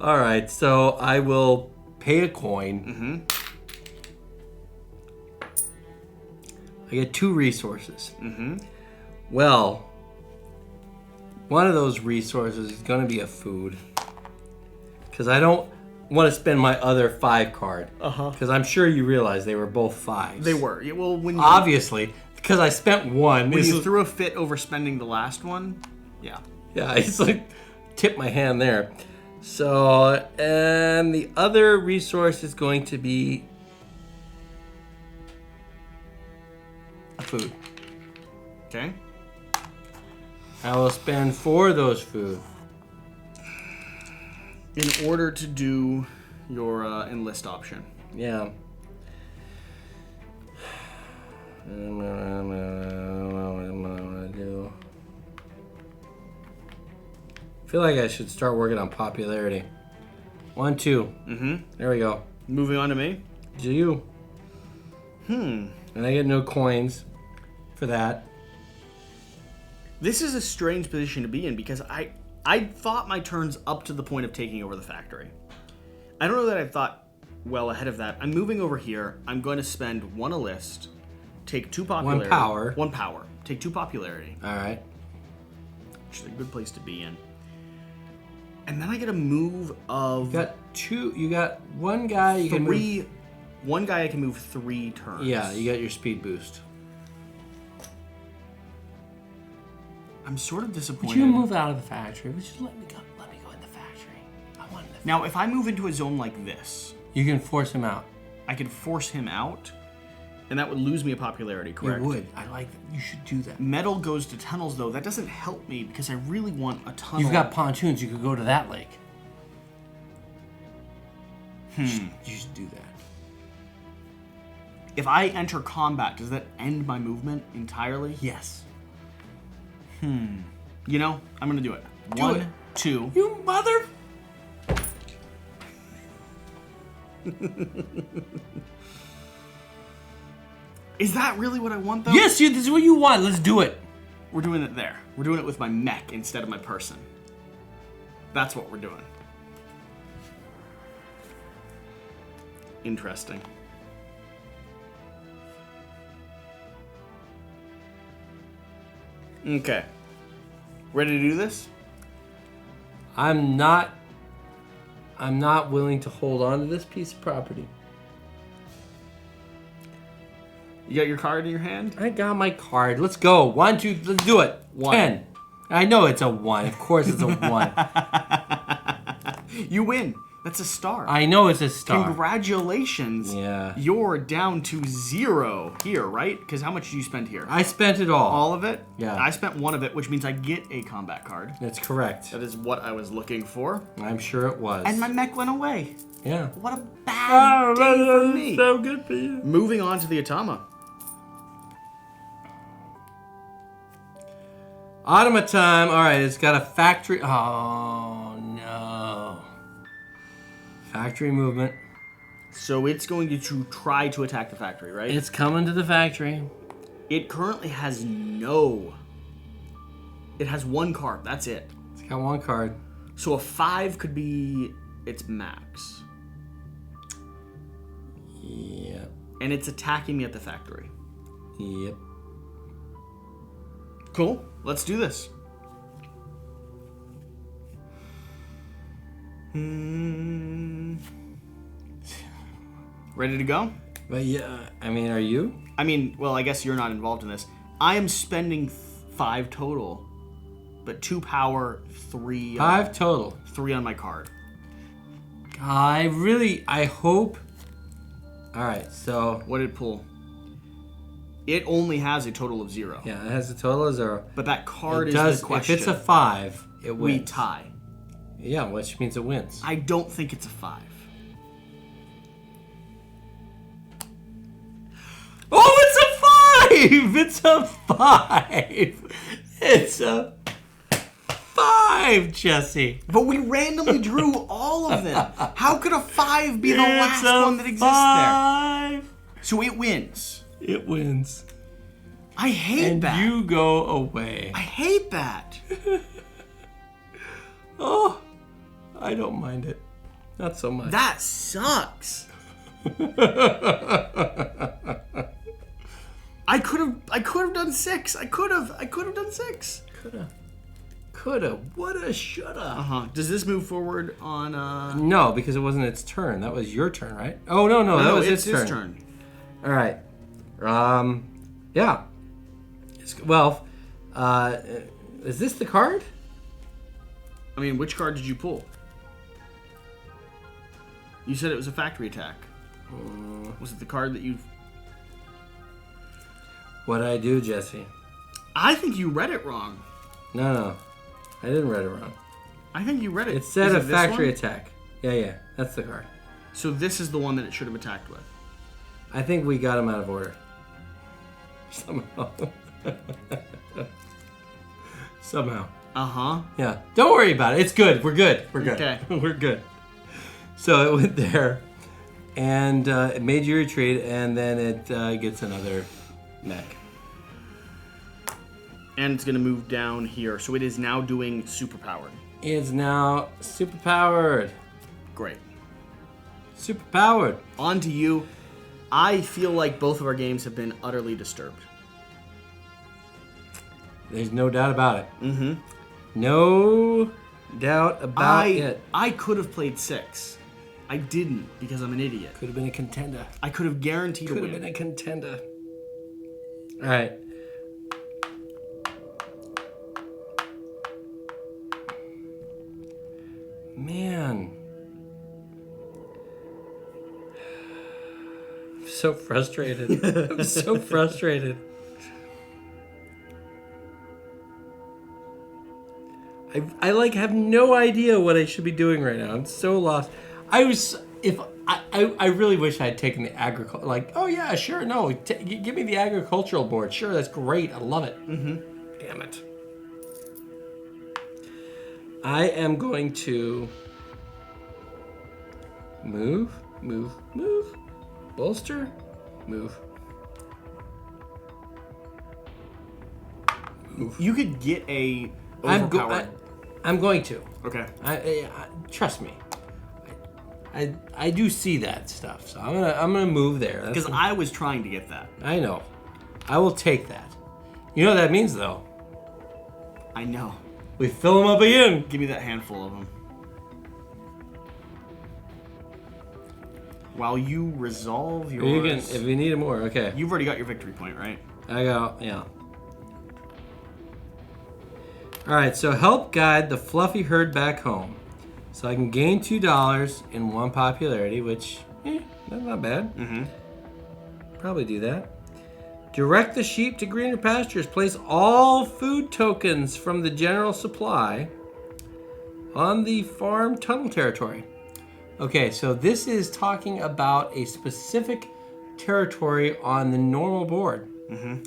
All right, so I will pay a coin. I get 2 resources. Well, one of those resources is going to be a food. Because I don't want to spend my other 5 card. Because I'm sure you realize they were both 5s. They were. Well, when you, obviously, because I spent 1. When you threw a fit over spending the last one, yeah. Yeah, it's like tip my hand there. So, and the other resource is going to be a food. Okay. I will spend 4 of those food. In order to do your enlist option. Yeah. What am I gonna do? I feel like I should start working on popularity. 1, 2. Mm-hmm. There we go. Moving on to me. To you. And I get no coins for that. This is a strange position to be in because I thought my turns up to the point of taking over the factory. I don't know that I thought well ahead of that. I'm moving over here. I'm going to spend 1 enlist, take 2 popularity. 1 power. 1 power. Take 2 popularity. All right. Which is a good place to be in. And then I get a move of... You got 2. You got 1 guy you can move. 1 guy I can move 3 turns. Yeah, you got your speed boost. I'm sort of disappointed. Would you move out of the factory? Would you let me go in the factory? I want in the factory. Now, if I move into a zone like this... You can force him out. I could force him out, and that would lose me a popularity, correct? It would. I like that. You should do that. Metal goes to tunnels, though. That doesn't help me because I really want a tunnel. You've got pontoons. You could go to that lake. You should do that. If I enter combat, does that end my movement entirely? Yes. You know, I'm going to do it. Do 1, it. 2. You mother... Is that really what I want, though? Yes, this is what you want. Let's do it. We're doing it there. We're doing it with my mech instead of my person. That's what we're doing. Interesting. Okay. Ready to do this? I'm not willing to hold on to this piece of property. You got your card in your hand? I got my card. Let's go. 1, 2, let's do it. 1. 10. I know it's a 1. Of course it's a 1. You win. That's a star. I know it's a star. Congratulations. Yeah. You're down to 0 here, right? Because how much did you spend here? I spent it all. All of it? Yeah. I spent 1 of it, which means I get a combat card. That's correct. That is what I was looking for. I'm sure it was. And my mech went away. Yeah. What a bad day for me. So good for you. Moving on to the Automa. Automa time. All right, it's got a factory. Oh, no. Factory movement. So it's going to try to attack the factory, right? It's coming to the factory. It currently has no... It has 1 card. That's it. It's got 1 card. So a 5 could be its max. Yep. And it's attacking me at the factory. Yep. Cool. Let's do this. Ready to go? But yeah, I mean, are you? I mean, well, I guess you're not involved in this. I am spending 5 total, but 2 power, 3... 5 total. 3 on my card. I hope... Alright, so... What did it pull? It only has a total of 0. Yeah, it has a total of 0. But that card It is does, the question. if it's a 5, it wins. We tie. Yeah, which means it wins. I don't think it's a 5. Oh, it's a 5! It's a 5! It's a 5, Jesse. But we randomly drew all of them. How could a 5 be the last It's a one that exists 5. there? So it wins. It wins. I hate And that. you go away. I hate that. Oh, I don't mind it. Not so much. That sucks. I could have done 6. I could have done 6. Coulda, woulda, shoulda. Does this move forward on No, because it wasn't its turn. That was your turn, right? Oh, no, that was it's its his turn. turn. All right. Yeah. Is this the card? I mean, which card did you pull? You said it was a factory attack. Was it the card that you... What'd I do, Jesse? I think you read it wrong. No. I didn't read it wrong. I think you read it. It said a this factory one? attack. Yeah. That's the card. So this is the one that it should have attacked with. I think we got him out of order. Somehow. Somehow. Uh-huh. Yeah. Don't worry about it. It's good. We're good. Okay. We're good. So it went there, and it made you retreat, and then it gets another mech. And it's going to move down here. So it is now doing superpowered. It's now superpowered. Great. Superpowered. On to you. I feel like both of our games have been utterly disturbed. There's no doubt about it. Mm-hmm. No doubt about it. I could have played 6. I didn't because I'm an idiot. Could have been a contender. I could have guaranteed a win. Could have been a contender. All right. Man. I'm so frustrated. I'm so frustrated. I like have no idea what I should be doing right now. I'm so lost. I really wish I had taken the agriculture. Like, oh yeah, sure, no, give me the agricultural board. Sure, that's great. I love it. Mm-hmm. Damn it. I am going to move, bolster, move. You could get a I'm overpowered. I'm going to. Okay. I trust me. I do see that stuff, so I'm gonna move there. Because I was trying to get that. I know. I will take that. You know what that means, though? I know. We fill them up again. Give me that handful of them. While you resolve yours... You can, if you need more, okay. You've already got your victory point, right? I got, yeah. Alright, so help guide the fluffy herd back home. So I can gain $2 in 1 popularity, which, that's not bad. Mm-hmm. Probably do that. Direct the sheep to greener pastures. Place all food tokens from the general supply on the farm tunnel territory. Okay, so this is talking about a specific territory on the normal board. Mm-hmm.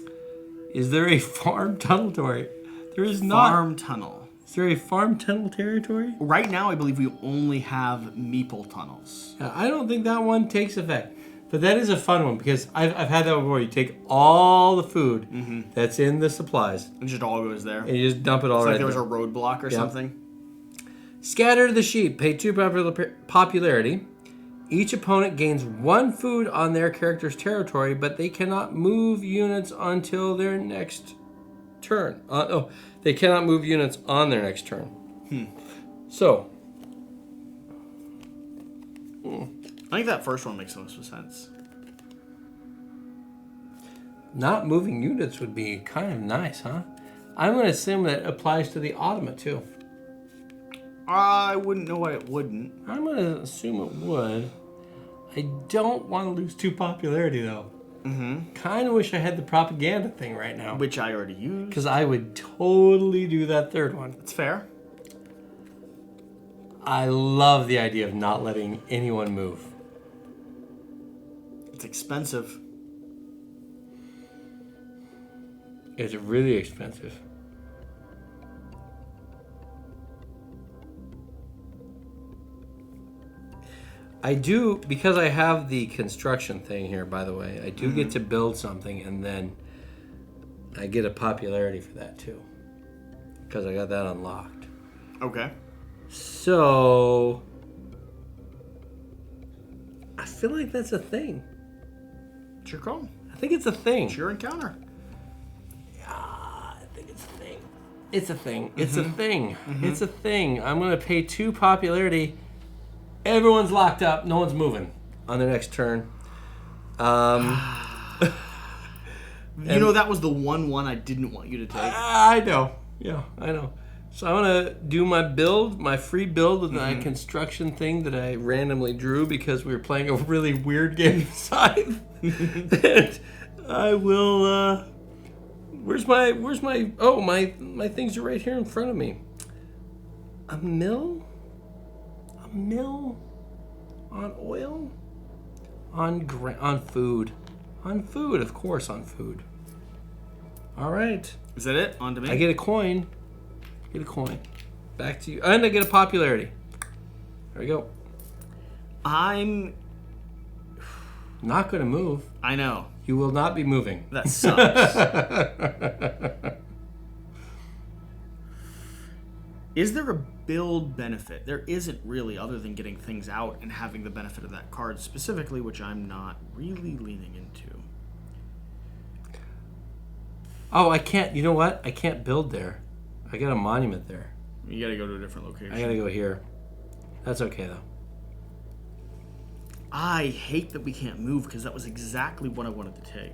Is there a farm tunnel territory? There is not. Farm tunnel. Is there a farm tunnel territory? Right now, I believe we only have meeple tunnels. I don't think that one takes effect. But that is a fun one because I've had that before. You take all the food that's in the supplies It just all goes there. and you just dump it all It's right like there was there. a roadblock or something. Scatter the sheep. Pay 2 popularity. Each opponent gains 1 food on their character's territory, but they cannot move units until their next turn. They cannot move units on their next turn. So. I think that first one makes the most sense. Not moving units would be kind of nice, huh? I'm going to assume that applies to the Automa, too. I wouldn't know why it wouldn't. I'm going to assume it would. I don't want to lose 2 popularity, though. Mm-hmm. Kind of wish I had the propaganda thing right now. Which I already used. Because I would totally do that third one. It's fair. I love the idea of not letting anyone move. It's expensive. It's really expensive. I do, because I have the construction thing here, by the way, I do get to build something and then I get a popularity for that too. Because I got that unlocked. Okay. So, I feel like that's a thing. It's your call. I think it's a thing. It's your encounter. I think it's a thing. It's a thing. It's a thing. It's a thing. I'm going to pay 2 popularity. Everyone's locked up. No one's moving on their next turn. You know, that was the one I didn't want you to take. I know. Yeah, I know. So I'm going to do my build, my free build with my construction thing that I randomly drew because we were playing a really weird game of Scythe. And I will, where's my, oh, my things are right here in front of me. A mill? A mill on oil? On food. On food, of course, on food. All right. Is that it? On to me? I get a coin. Get a coin. Back to you. And I get a popularity. There we go. I'm not going to move. I know. You will not be moving. That sucks. Is there a build benefit? There isn't really, other than getting things out and having the benefit of that card specifically, which I'm not really leaning into. Oh, I can't. You know what? I can't build there. I got a monument there. You gotta go to a different location. I gotta go here. That's okay, though. I hate that we can't move because that was exactly what I wanted to take.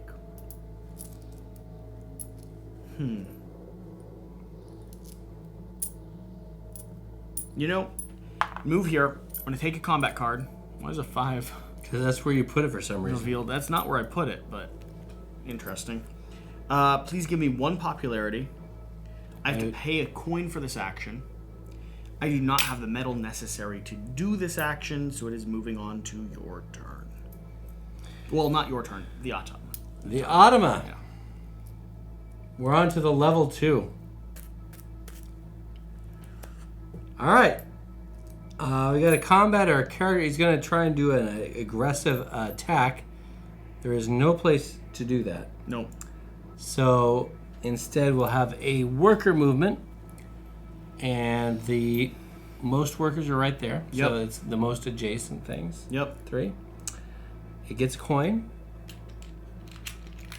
You know, move here. I'm gonna take a combat card. Why is a 5? Because that's where you put it for some reason. Revealed. That's not where I put it, but interesting. Please give me 1 popularity. I have to pay a coin for this action. I do not have the metal necessary to do this action, so it is moving on to your turn. Well, not your turn. The Automa. The Automa. Yeah. We're on to the level 2. All right. We got a combat or a character. He's going to try and do an aggressive attack. There is no place to do that. No. So instead, we'll have a worker movement. And the most workers are right there. Yep. So it's the most adjacent things. Yep. 3. It gets a coin.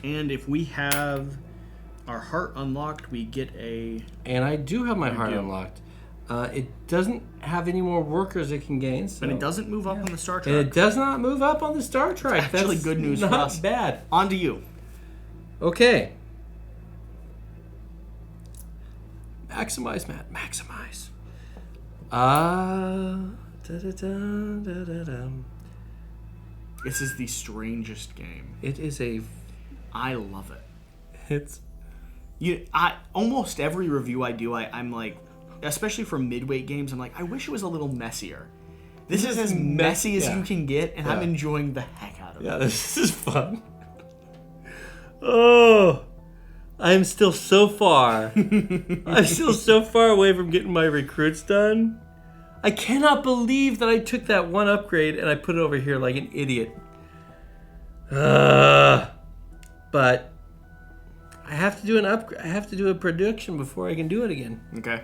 And if we have our heart unlocked, we get a... And I do have my heart unlocked. It doesn't have any more workers it can gain. So. But it doesn't move up on the Star Trek. And it does not move up on the Star Trek. That's actually good news for us. Not bad. On to you. Okay. Maximize, Matt. Maximize. This is the strangest game. It is a... I love it. It's... Almost every review I do, I'm like... Especially for midweight games, I'm like, I wish it was a little messier. This is as messy as you can get, and I'm enjoying the heck out of it. Yeah, this is fun. Oh, I'm still so far. I'm still so far away from getting my recruits done. I cannot believe that I took that one upgrade and I put it over here like an idiot. But I have to do an upgrade. I have to do a prediction before I can do it again. Okay.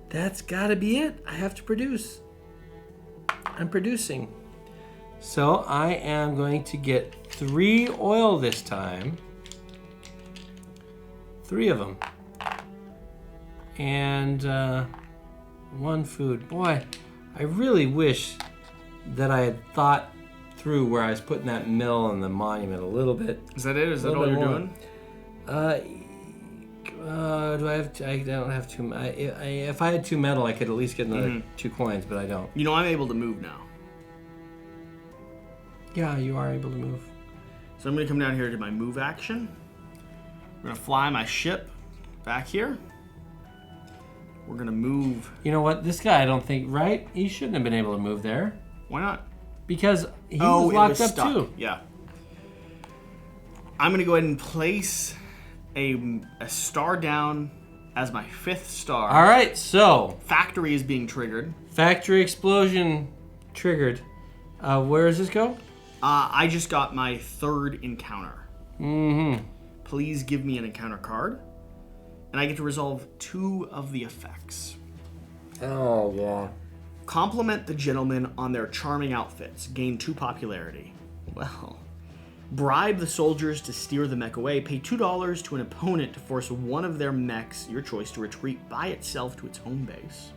That's gotta be it. I have to produce. I'm producing. So I am going to get 3 oil this time. 3 of them. And 1 food. Boy, I really wish that I had thought through where I was putting that mill and the monument a little bit. Is that it? Is that all you're doing? Do I have? I don't have 2. If I had 2 metal, I could at least get another 2 coins, but I don't. You know, I'm able to move now. Yeah, you are able to move. So I'm going to come down here to my move action. I'm going to fly my ship back here. We're going to move. You know what? This guy, I don't think, right? He shouldn't have been able to move there. Why not? Because he was locked up stuck. too. Yeah. I'm going to go ahead and place a star down as my 5th star. All right, so Factory is being triggered. factory explosion triggered. Where does this go? I just got my 3rd encounter. Mm-hmm. Please give me an encounter card. And I get to resolve 2 of the effects. Oh, yeah. Compliment the gentlemen on their charming outfits. Gain 2 popularity. Well. Bribe the soldiers to steer the mech away. Pay $2 to an opponent to force one of their mechs, your choice, to retreat by itself to its home base.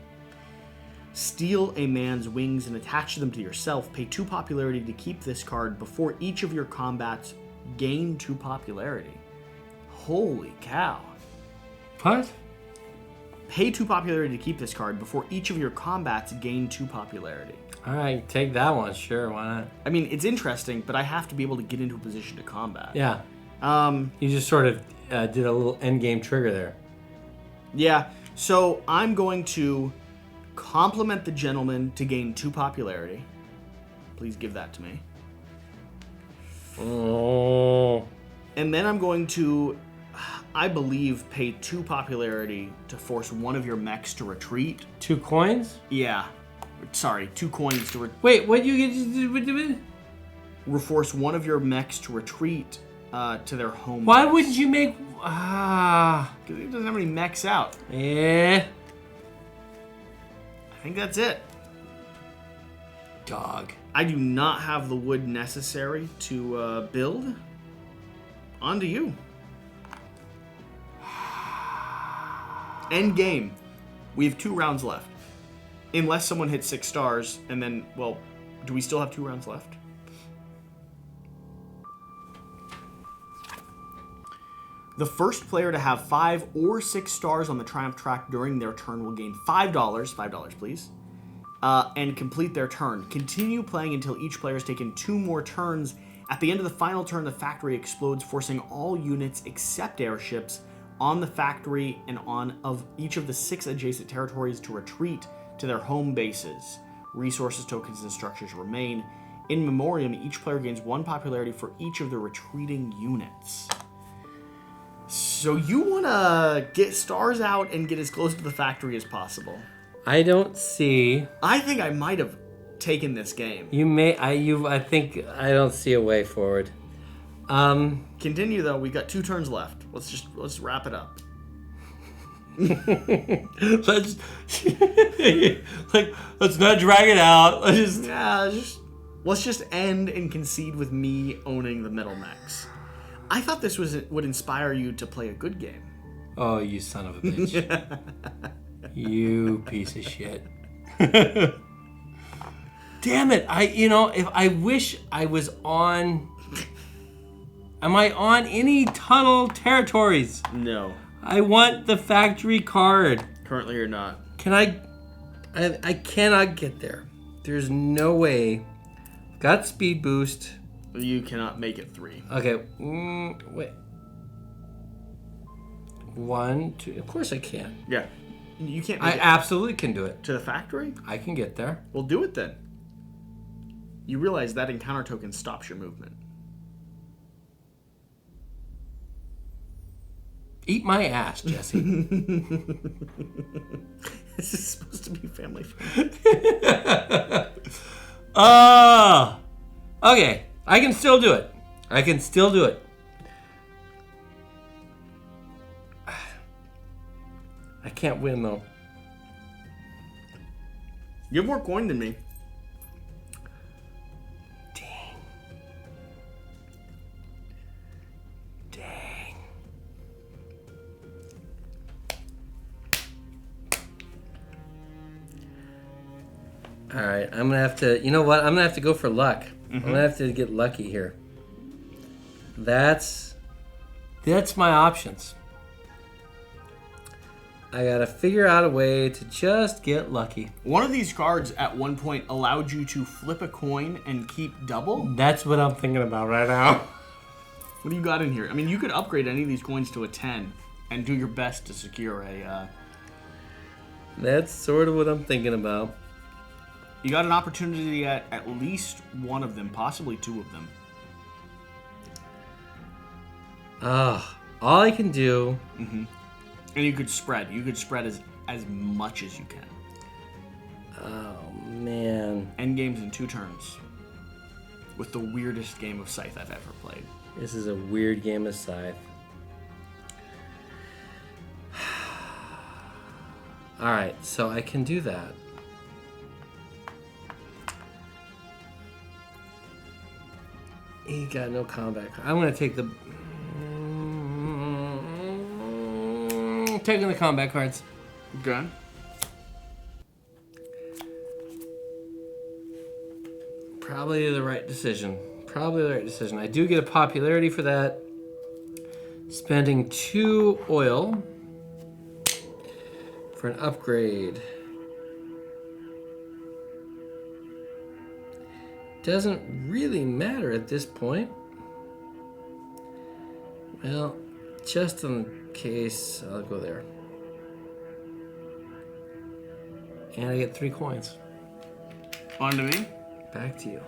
Steal a man's wings and attach them to yourself. Pay 2 popularity to keep this card before each of your combats gain 2 popularity. Holy cow. What? Pay 2 popularity to keep this card. Before each of your combats, gain 2 popularity. All right, take that one. Sure, why not? I mean, it's interesting, but I have to be able to get into a position to combat. Yeah. You just sort of did a little endgame trigger there. Yeah, so I'm going to compliment the gentleman to gain 2 popularity. Please give that to me. Oh. And then I'm going to, I believe, pay 2 popularity to force one of your mechs to retreat. 2 coins? Yeah. Sorry, 2 coins to Wait, what you get? force one of your mechs to retreat to their home. Why base. wouldn't you make... Because he doesn't have any mechs out. Eh. I think that's it. Dog. I do not have the wood necessary to build. On to you. End game. We have 2 rounds left. Unless someone hits 6 stars, and then, well, do we still have 2 rounds left? The first player to have 5 or 6 stars on the triumph track during their turn will gain $5 please, and complete their turn. Continue playing until each player has taken 2 more turns. At the end of the final turn, the factory explodes, forcing all units except airships on the factory and on of each of the 6 adjacent territories to retreat to their home bases. Resources, tokens, and structures remain. In memoriam, each player gains 1 popularity for each of the retreating units. So you want to get stars out and get as close to the factory as possible. I don't see... I think I might have taken this game. You may... I think I don't see a way forward. Continue, though. We got 2 turns left. Let's wrap it up. let's not drag it out. Let's just end and concede with me owning the middle mechs. I thought this would inspire you to play a good game. Oh, you son of a bitch. You piece of shit. Damn it. If I wish I was on... Am I on any tunnel territories? No. I want the factory card. Currently you're not. Can I cannot get there. There's no way. Got speed boost. You cannot make it 3. Okay. Wait. 1, 2. Of course I can. Yeah. You can't I make it absolutely can do it. to the factory? I can get there. Well, do it then. You realize that encounter token stops your movement. Eat my ass, Jesse. This is supposed to be family friendly. Okay. I can still do it. I can't win, though. You have more coin than me. Dang. All right, I'm going to have to... You know what? I'm going to have to go for luck. I'm going to have to get lucky here. That's my options. I got to figure out a way to just get lucky. One of these cards at one point allowed you to flip a coin and keep double. That's what I'm thinking about right now. What do you got in here? I mean, you could upgrade any of these coins to a 10 and do your best to secure a... That's sort of what I'm thinking about. You got an opportunity at least one of them, possibly 2 of them. All I can do... Mm-hmm. And you could spread. You could spread as much as you can. Oh, man. End games in 2 turns. With the weirdest game of Scythe I've ever played. This is a weird game of Scythe. Alright, so I can do that. He got no combat. I'm going to take the... Taking the combat cards. Okay. Probably the right decision. probably the right decision. I do get a popularity for that. Spending 2 oil for an upgrade. Doesn't really matter at this point. Well, just in case, I'll go there. And I get 3 coins. On to me. Back to you.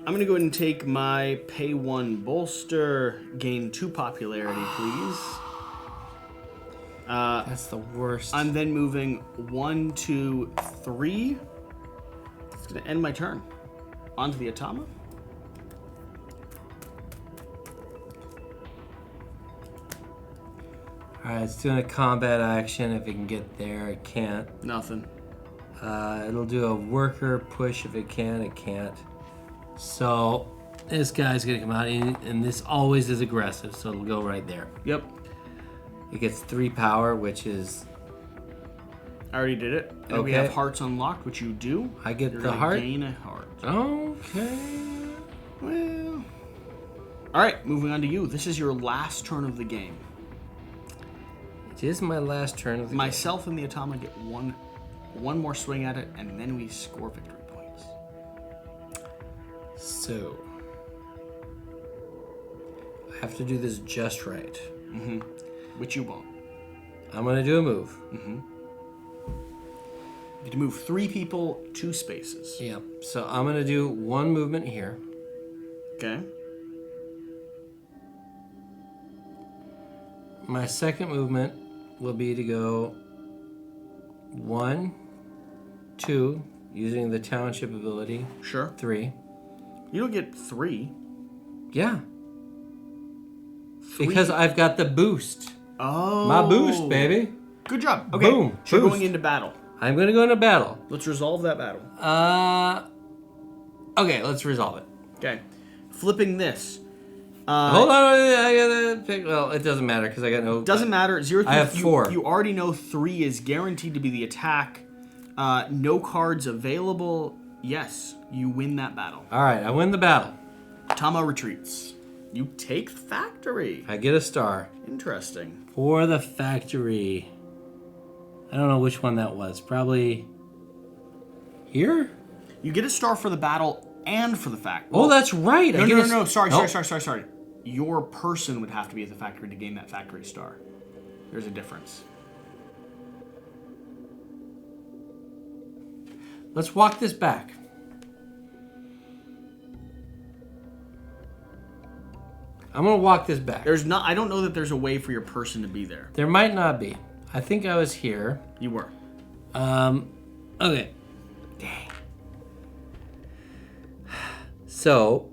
I'm going to go ahead and take my pay 1 bolster, gain 2 popularity, please. That's the worst. I'm then moving 1, 2, 3. It's going to end my turn. Onto the Atama. Alright, it's doing a combat action. If it can get there, it can't. Nothing. It'll do a worker push if it can. It can't. So this guy's gonna come out, and this always is aggressive, so it'll go right there. Yep. It gets 3 power, which is... I already did it. And we Okay. have hearts unlocked, which you do. I get You're the gonna heart. gain a heart. Okay. Well. Alright, moving on to you. This is your last turn of the game. It is my last turn of the Myself and the Atama get one more swing at it, and then we score victory points. game. So I have to do this just right. Which you won't. I'm gonna do a move. You get to move 3 people 2 spaces. Yeah. So I'm gonna do 1 movement here. Okay. My second movement will be to go 1, 2, using the township ability. Sure. 3. You don't get 3. Yeah. 3. Because I've got the boost. Oh. My boost, baby. Good job. Okay. Boom. So you're Boost. going into battle. I'm gonna go into battle. Let's resolve that battle. Okay, let's resolve it. Okay. Flipping this. Hold on, I gotta pick. Well, it doesn't matter because I got no. Doesn't matter. 0 I have 4. You already know 3 is guaranteed to be the attack. No cards available. Yes, you win that battle. All right, I win the battle. Tama retreats. You take the factory. I get a star Interesting. for the factory. I don't know which one that was. Probably here. You get a star for the battle and for the factory. Oh, that's right. No. Sorry. Your person would have to be at the factory to gain that factory star. There's a difference. Let's walk this back. I'm gonna walk this back. I don't know that there's a way for your person to be there. There might not be. I think I was here. You were. Okay. Dang. So,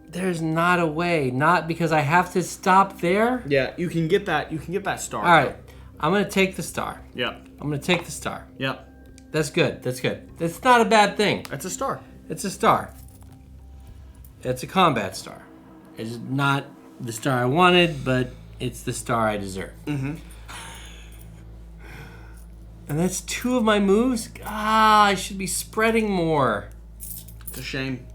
there's not a way. Not because I have to stop there. Yeah, you can get that. You can get that star. All right. I'm gonna take the star. Yep. I'm gonna take the star. Yep. That's good. That's good. That's not a bad thing. That's a star. It's a star. It's a combat star. It's not the star I wanted, but it's the star I deserve. Mm-hmm. And that's 2 of my moves? I should be spreading more. It's a shame.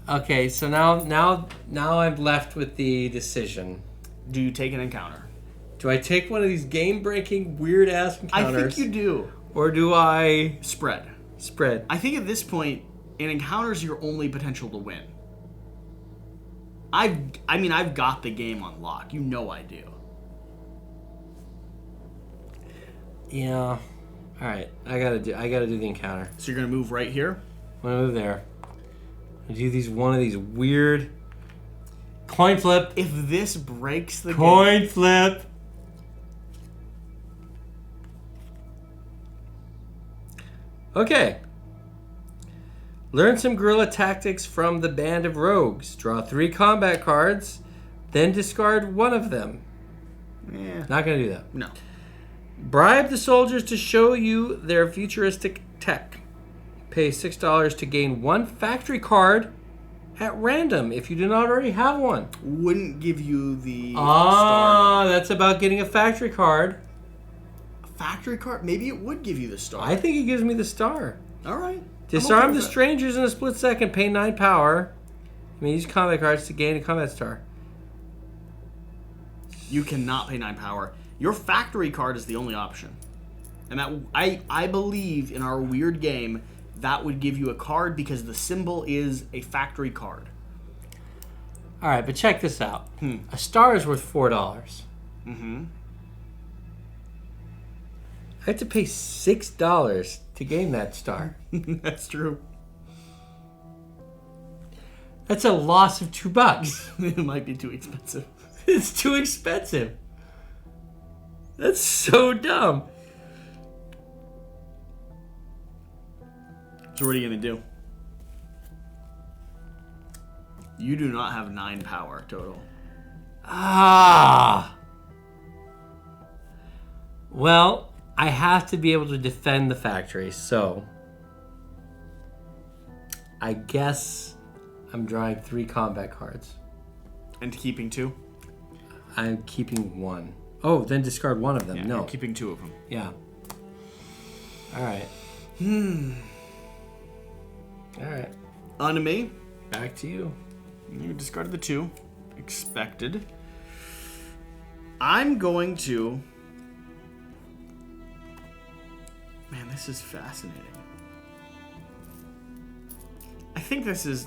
Okay, so now I'm left with the decision. Do you take an encounter? Do I take one of these game-breaking, weird-ass encounters? I think you do. Or do I Spread. spread? I think at this point, in encounters, your only potential to win. I've got the game on lock. You know I do. Yeah. All right. I gotta do the encounter. So you're gonna move right here. I'm gonna move there. I do one of these weird coin flip. If this breaks the game, Coin flip. Okay. Learn some guerrilla tactics from the band of rogues. Draw 3 combat cards, then discard 1 of them. yeah, Not gonna do that. no. Bribe the soldiers to show you their futuristic tech. Pay $6 to gain 1 factory card at random if you do not already have one. Wouldn't give you the star. Ah, that's about getting a factory card. Factory card? Maybe it would give you the star. I think it gives me the star. All right. Disarm with the that. strangers in a split second. Pay 9 power. I mean, use combat cards to gain a combat star. You cannot pay 9 power. Your factory card is the only option. And that I believe in our weird game, that would give you a card because the symbol is a factory card. All right, but check this out. A star is worth $4. Mm-hmm. I have to pay $6 to gain that star. That's true. That's a loss of $2. It might be too expensive. It's too expensive. That's so dumb. So what are you going to do? You do not have 9 power total. Ah. Well, I have to be able to defend the factory, so I guess I'm drawing 3 combat cards. And keeping 2? I'm keeping 1. Oh, then discard 1 of them. Yeah, No. you're keeping 2 of them. Yeah. All right. All right. On to me. Back to you. You discarded the 2. Expected. I'm going to... Man, this is fascinating. I think this is...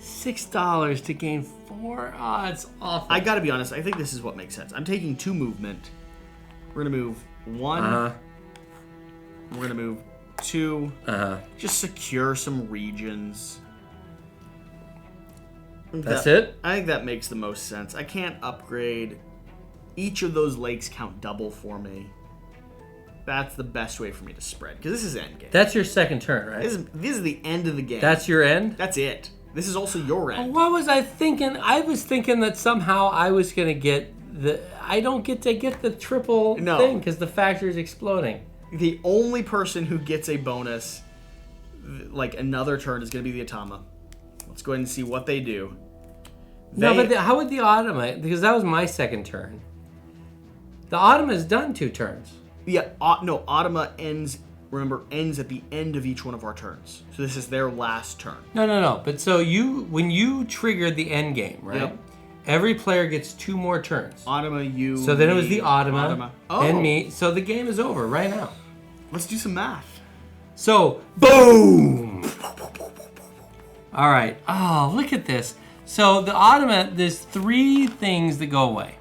$6 to gain 4. Oh, it's awful. I gotta be honest, I think this is what makes sense. I'm taking 2 movement. We're gonna move 1. We're gonna move 2. Just secure some regions. That's it? I think that makes the most sense. I can't upgrade. Each of those lakes count double for me. That's the best way for me to spread. Because this is endgame. That's your second turn, right? This is the end of the game. That's your end? That's it. This is also your end. What was I thinking? I was thinking that somehow I was going to get the... I don't get to get the triple thing because the factory is exploding. The only person who gets a bonus, like another turn, is going to be the Atama. Let's go ahead and see what they do. No, but how would the Automa... Because that was my second turn. The Automa's done 2 turns. Yeah, no, Automa ends... Remember, ends at the end of each one of our turns. So this is their last turn. No. But so when you triggered the end game, right? Yep. Every player gets 2 more turns. Automa, you... So then me, it was the Automa Oh. and me. So the game is over right now. Let's do some math. So, boom! All right. Oh, look at this. So the Automa, there's 3 things that go away.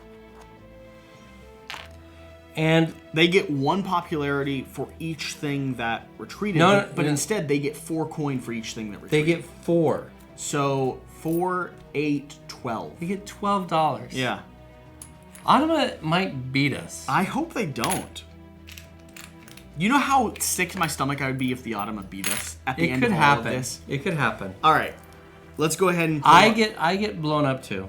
And they get 1 popularity for each thing that retreated, but instead they get 4 coin for each thing that retreated. They get 4. So 4, 8, 12. They get $12. Yeah. Automa might beat us. I hope they don't. You know how sick to my stomach I would be if the Automa beat us at the end of all of this? It could happen. All right. Let's go ahead and... I get blown up too.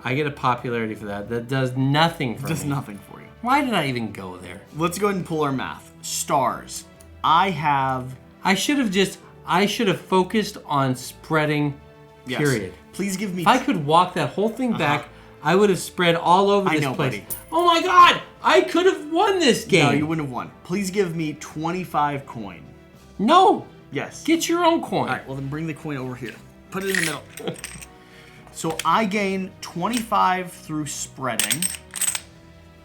I get a popularity for that. That does nothing for me. Does nothing for you. Why did I even go there? Let's go ahead and pull our math. Stars. I should have focused on spreading, period. Yes. Please give me... If I could walk that whole thing back, I would have spread all over this place. Buddy. Oh my God! I could have won this game. No, you wouldn't have won. Please give me 25 coin. No. Yes. Get your own coin. All right, well then bring the coin over here. Put it in the middle. So I gain 25 through spreading.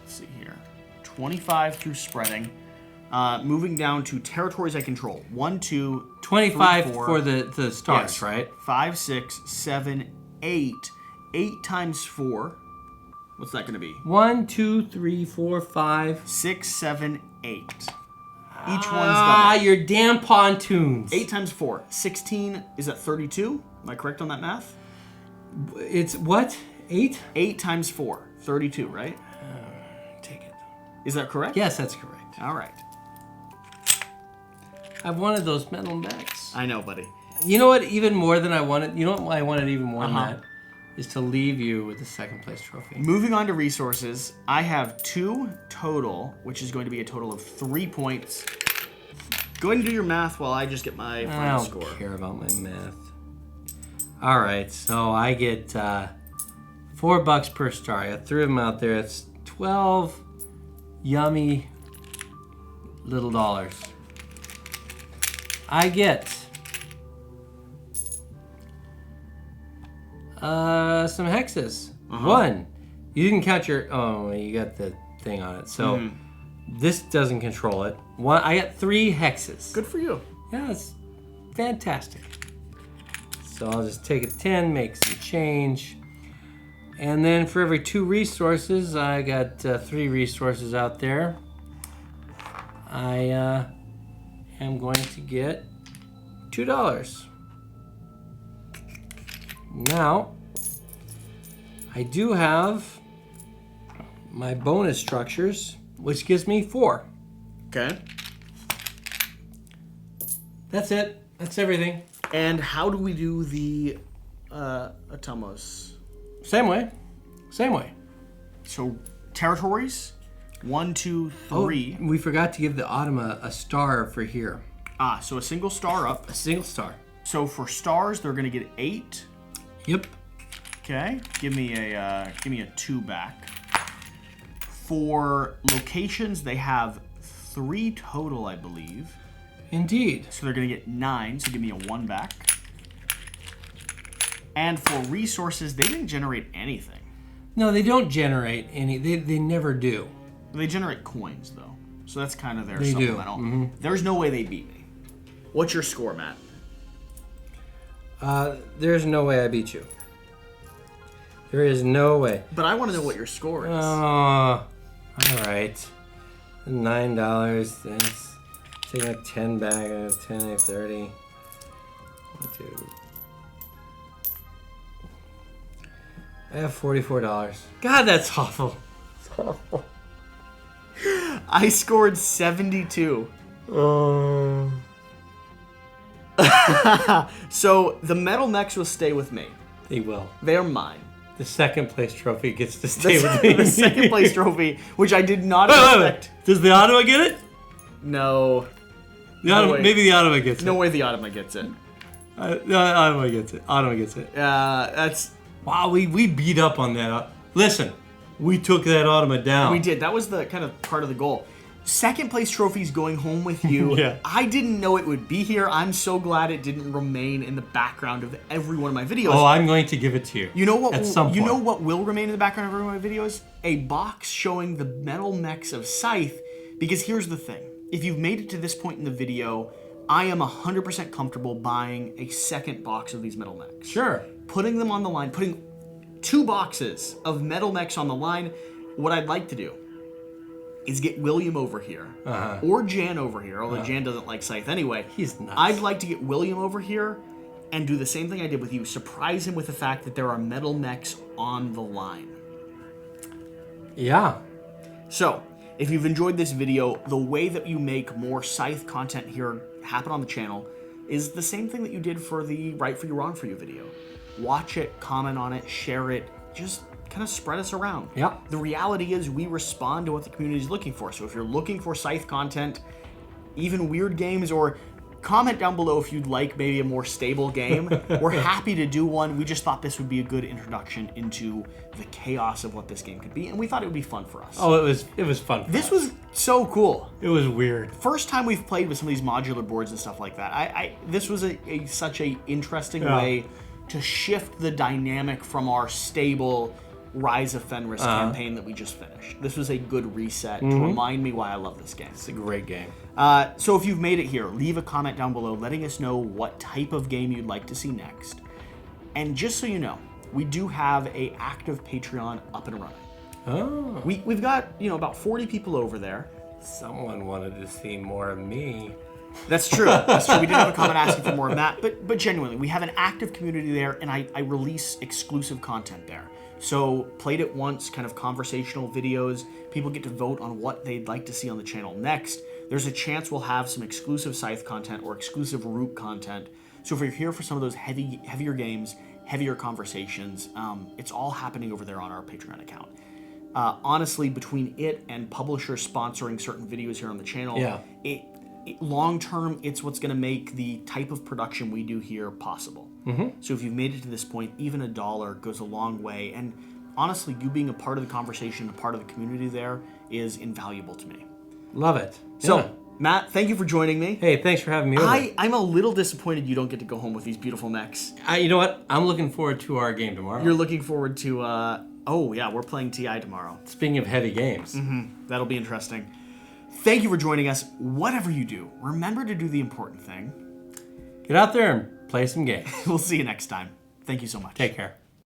Let's see here. 25 through spreading. Moving down to territories I control. 1, 2, 25 3, 4, for the stars, yes, right? 5, 6, 7, 8. 8 times 4. What's that going to be? 1, 2, 3, 4, 5. 6, 7, 8. Each one's double. Your damn pontoons. 8 times 4. 16. Is that 32? Am I correct on that math? It's what? 8? 8 times 4. 32, right? Take it. Is that correct? Yes, that's correct. All right. I wanted those metal mechs. I know, buddy. You know what? Even more than I wanted. You know what I wanted even more than that? Is to leave you with the second place trophy. Moving on to resources, I have 2 total, which is going to be a total of 3 points. Go ahead and do your math while I just get my final score. I don't care about my math. All right, so I get $4 per star. I got 3 of them out there. It's 12 yummy little dollars. I get some hexes. One. You didn't count your... Oh, you got the thing on it. So this doesn't control it. One. I got 3 hexes. Good for you. Yeah, it's fantastic. So I'll just take a 10, make some change. And then for every 2 resources, I got 3 resources out there. I am going to get $2. Now, I do have my bonus structures, which gives me 4. Okay. That's it. That's everything. And how do we do the Atomos? Same way. Same way. So, territories? 1, 2, 3. Oh, we forgot to give the Automa a star for here. Ah, so a single star up. A single star. So for stars, they're going to get 8. Yep. Okay. Give me a 2 back. For locations, they have 3 total, I believe. Indeed. So they're going to get 9, so give me a 1 back. And for resources, they didn't generate anything. No, they don't generate any. They never do. They generate coins, though. So that's kind of their They do. supplemental. There's no way they beat me. What's your score, Matt? There's no way I beat you. There is no way. But I want to know what your score is. Oh, all right. $9. That's taking a 10 back. 10, 30. 1, 2. I have $44. God, that's awful. I scored 72. So the metal mechs will stay with me. They will. They're mine. The second place trophy gets to stay with me. The second place trophy, which I did not Wait. expect. Does the Ottawa get it? No. Maybe the Ottawa gets it. No way the Ottoman gets it. The Ottawa gets it. Ottawa gets it. That's... Wow, we beat up on that. Listen, we took that Ottawa down. We did. That was the kind of part of the goal. Second place trophy's going home with you. Yeah. I didn't know it would be here. I'm so glad it didn't remain in the background of every one of my videos. Oh, I'm going to give it to you. You know what? At some point. You know what will remain in the background of every one of my videos? A box showing the metal mechs of Scythe. Because here's the thing: if you've made it to this point in the video, I am 100% comfortable buying a second box of these metal mechs. Sure. Putting them on the line, putting 2 boxes of metal mechs on the line. What I'd like to do is get William over here, or Jan over here, although Jan doesn't like Scythe anyway. He's nuts. I'd like to get William over here and do the same thing I did with you. Surprise him with the fact that there are metal mechs on the line. Yeah. So, if you've enjoyed this video, the way that you make more Scythe content here happen on the channel is the same thing that you did for the Right For You, Wrong For You video. Watch it, comment on it, share it, just kind of spread us around. Yeah. The reality is we respond to what the community is looking for. So if you're looking for Scythe content, even weird games, or comment down below if you'd like maybe a more stable game. We're happy to do one. We just thought this would be a good introduction into the chaos of what this game could be, and we thought it would be fun for us. Oh, it was fun for This us. was so cool. It was weird. First time we've played with some of these modular boards and stuff like that. This was such a interesting way to shift the dynamic from our stable Rise of Fenris campaign that we just finished. This was a good reset to remind me why I love this game. It's a great game. So if you've made it here, leave a comment down below letting us know what type of game you'd like to see next. And just so you know, we do have a active Patreon up and running. Oh. We've got, about 40 people over there. Someone wanted to see more of me. That's true. That's true. We did have a comment asking for more of that. But genuinely, we have an active community there, and I release exclusive content there. So Played It Once, kind of conversational videos. People get to vote on what they'd like to see on the channel next. There's a chance we'll have some exclusive Scythe content or exclusive Root content. So if you're here for some of those heavier games, heavier conversations, it's all happening over there on our Patreon account. Honestly, between it and publishers sponsoring certain videos here on the channel, long term, it's what's going to make the type of production we do here possible. So if you've made it to this point, even $1 goes a long way. And honestly, you being a part of the conversation, a part of the community there, is invaluable to me. Love it. So Matt, thank you for joining me. Hey, thanks for having me over. I'm a little disappointed you don't get to go home with these beautiful mechs. You know what? I'm looking forward to our game tomorrow. You're looking forward to, oh yeah, we're playing TI tomorrow. Speaking of heavy games. That'll be interesting. Thank you for joining us. Whatever you do, remember to do the important thing. Get out there and play some games. We'll see you next time. Thank you so much. Take care.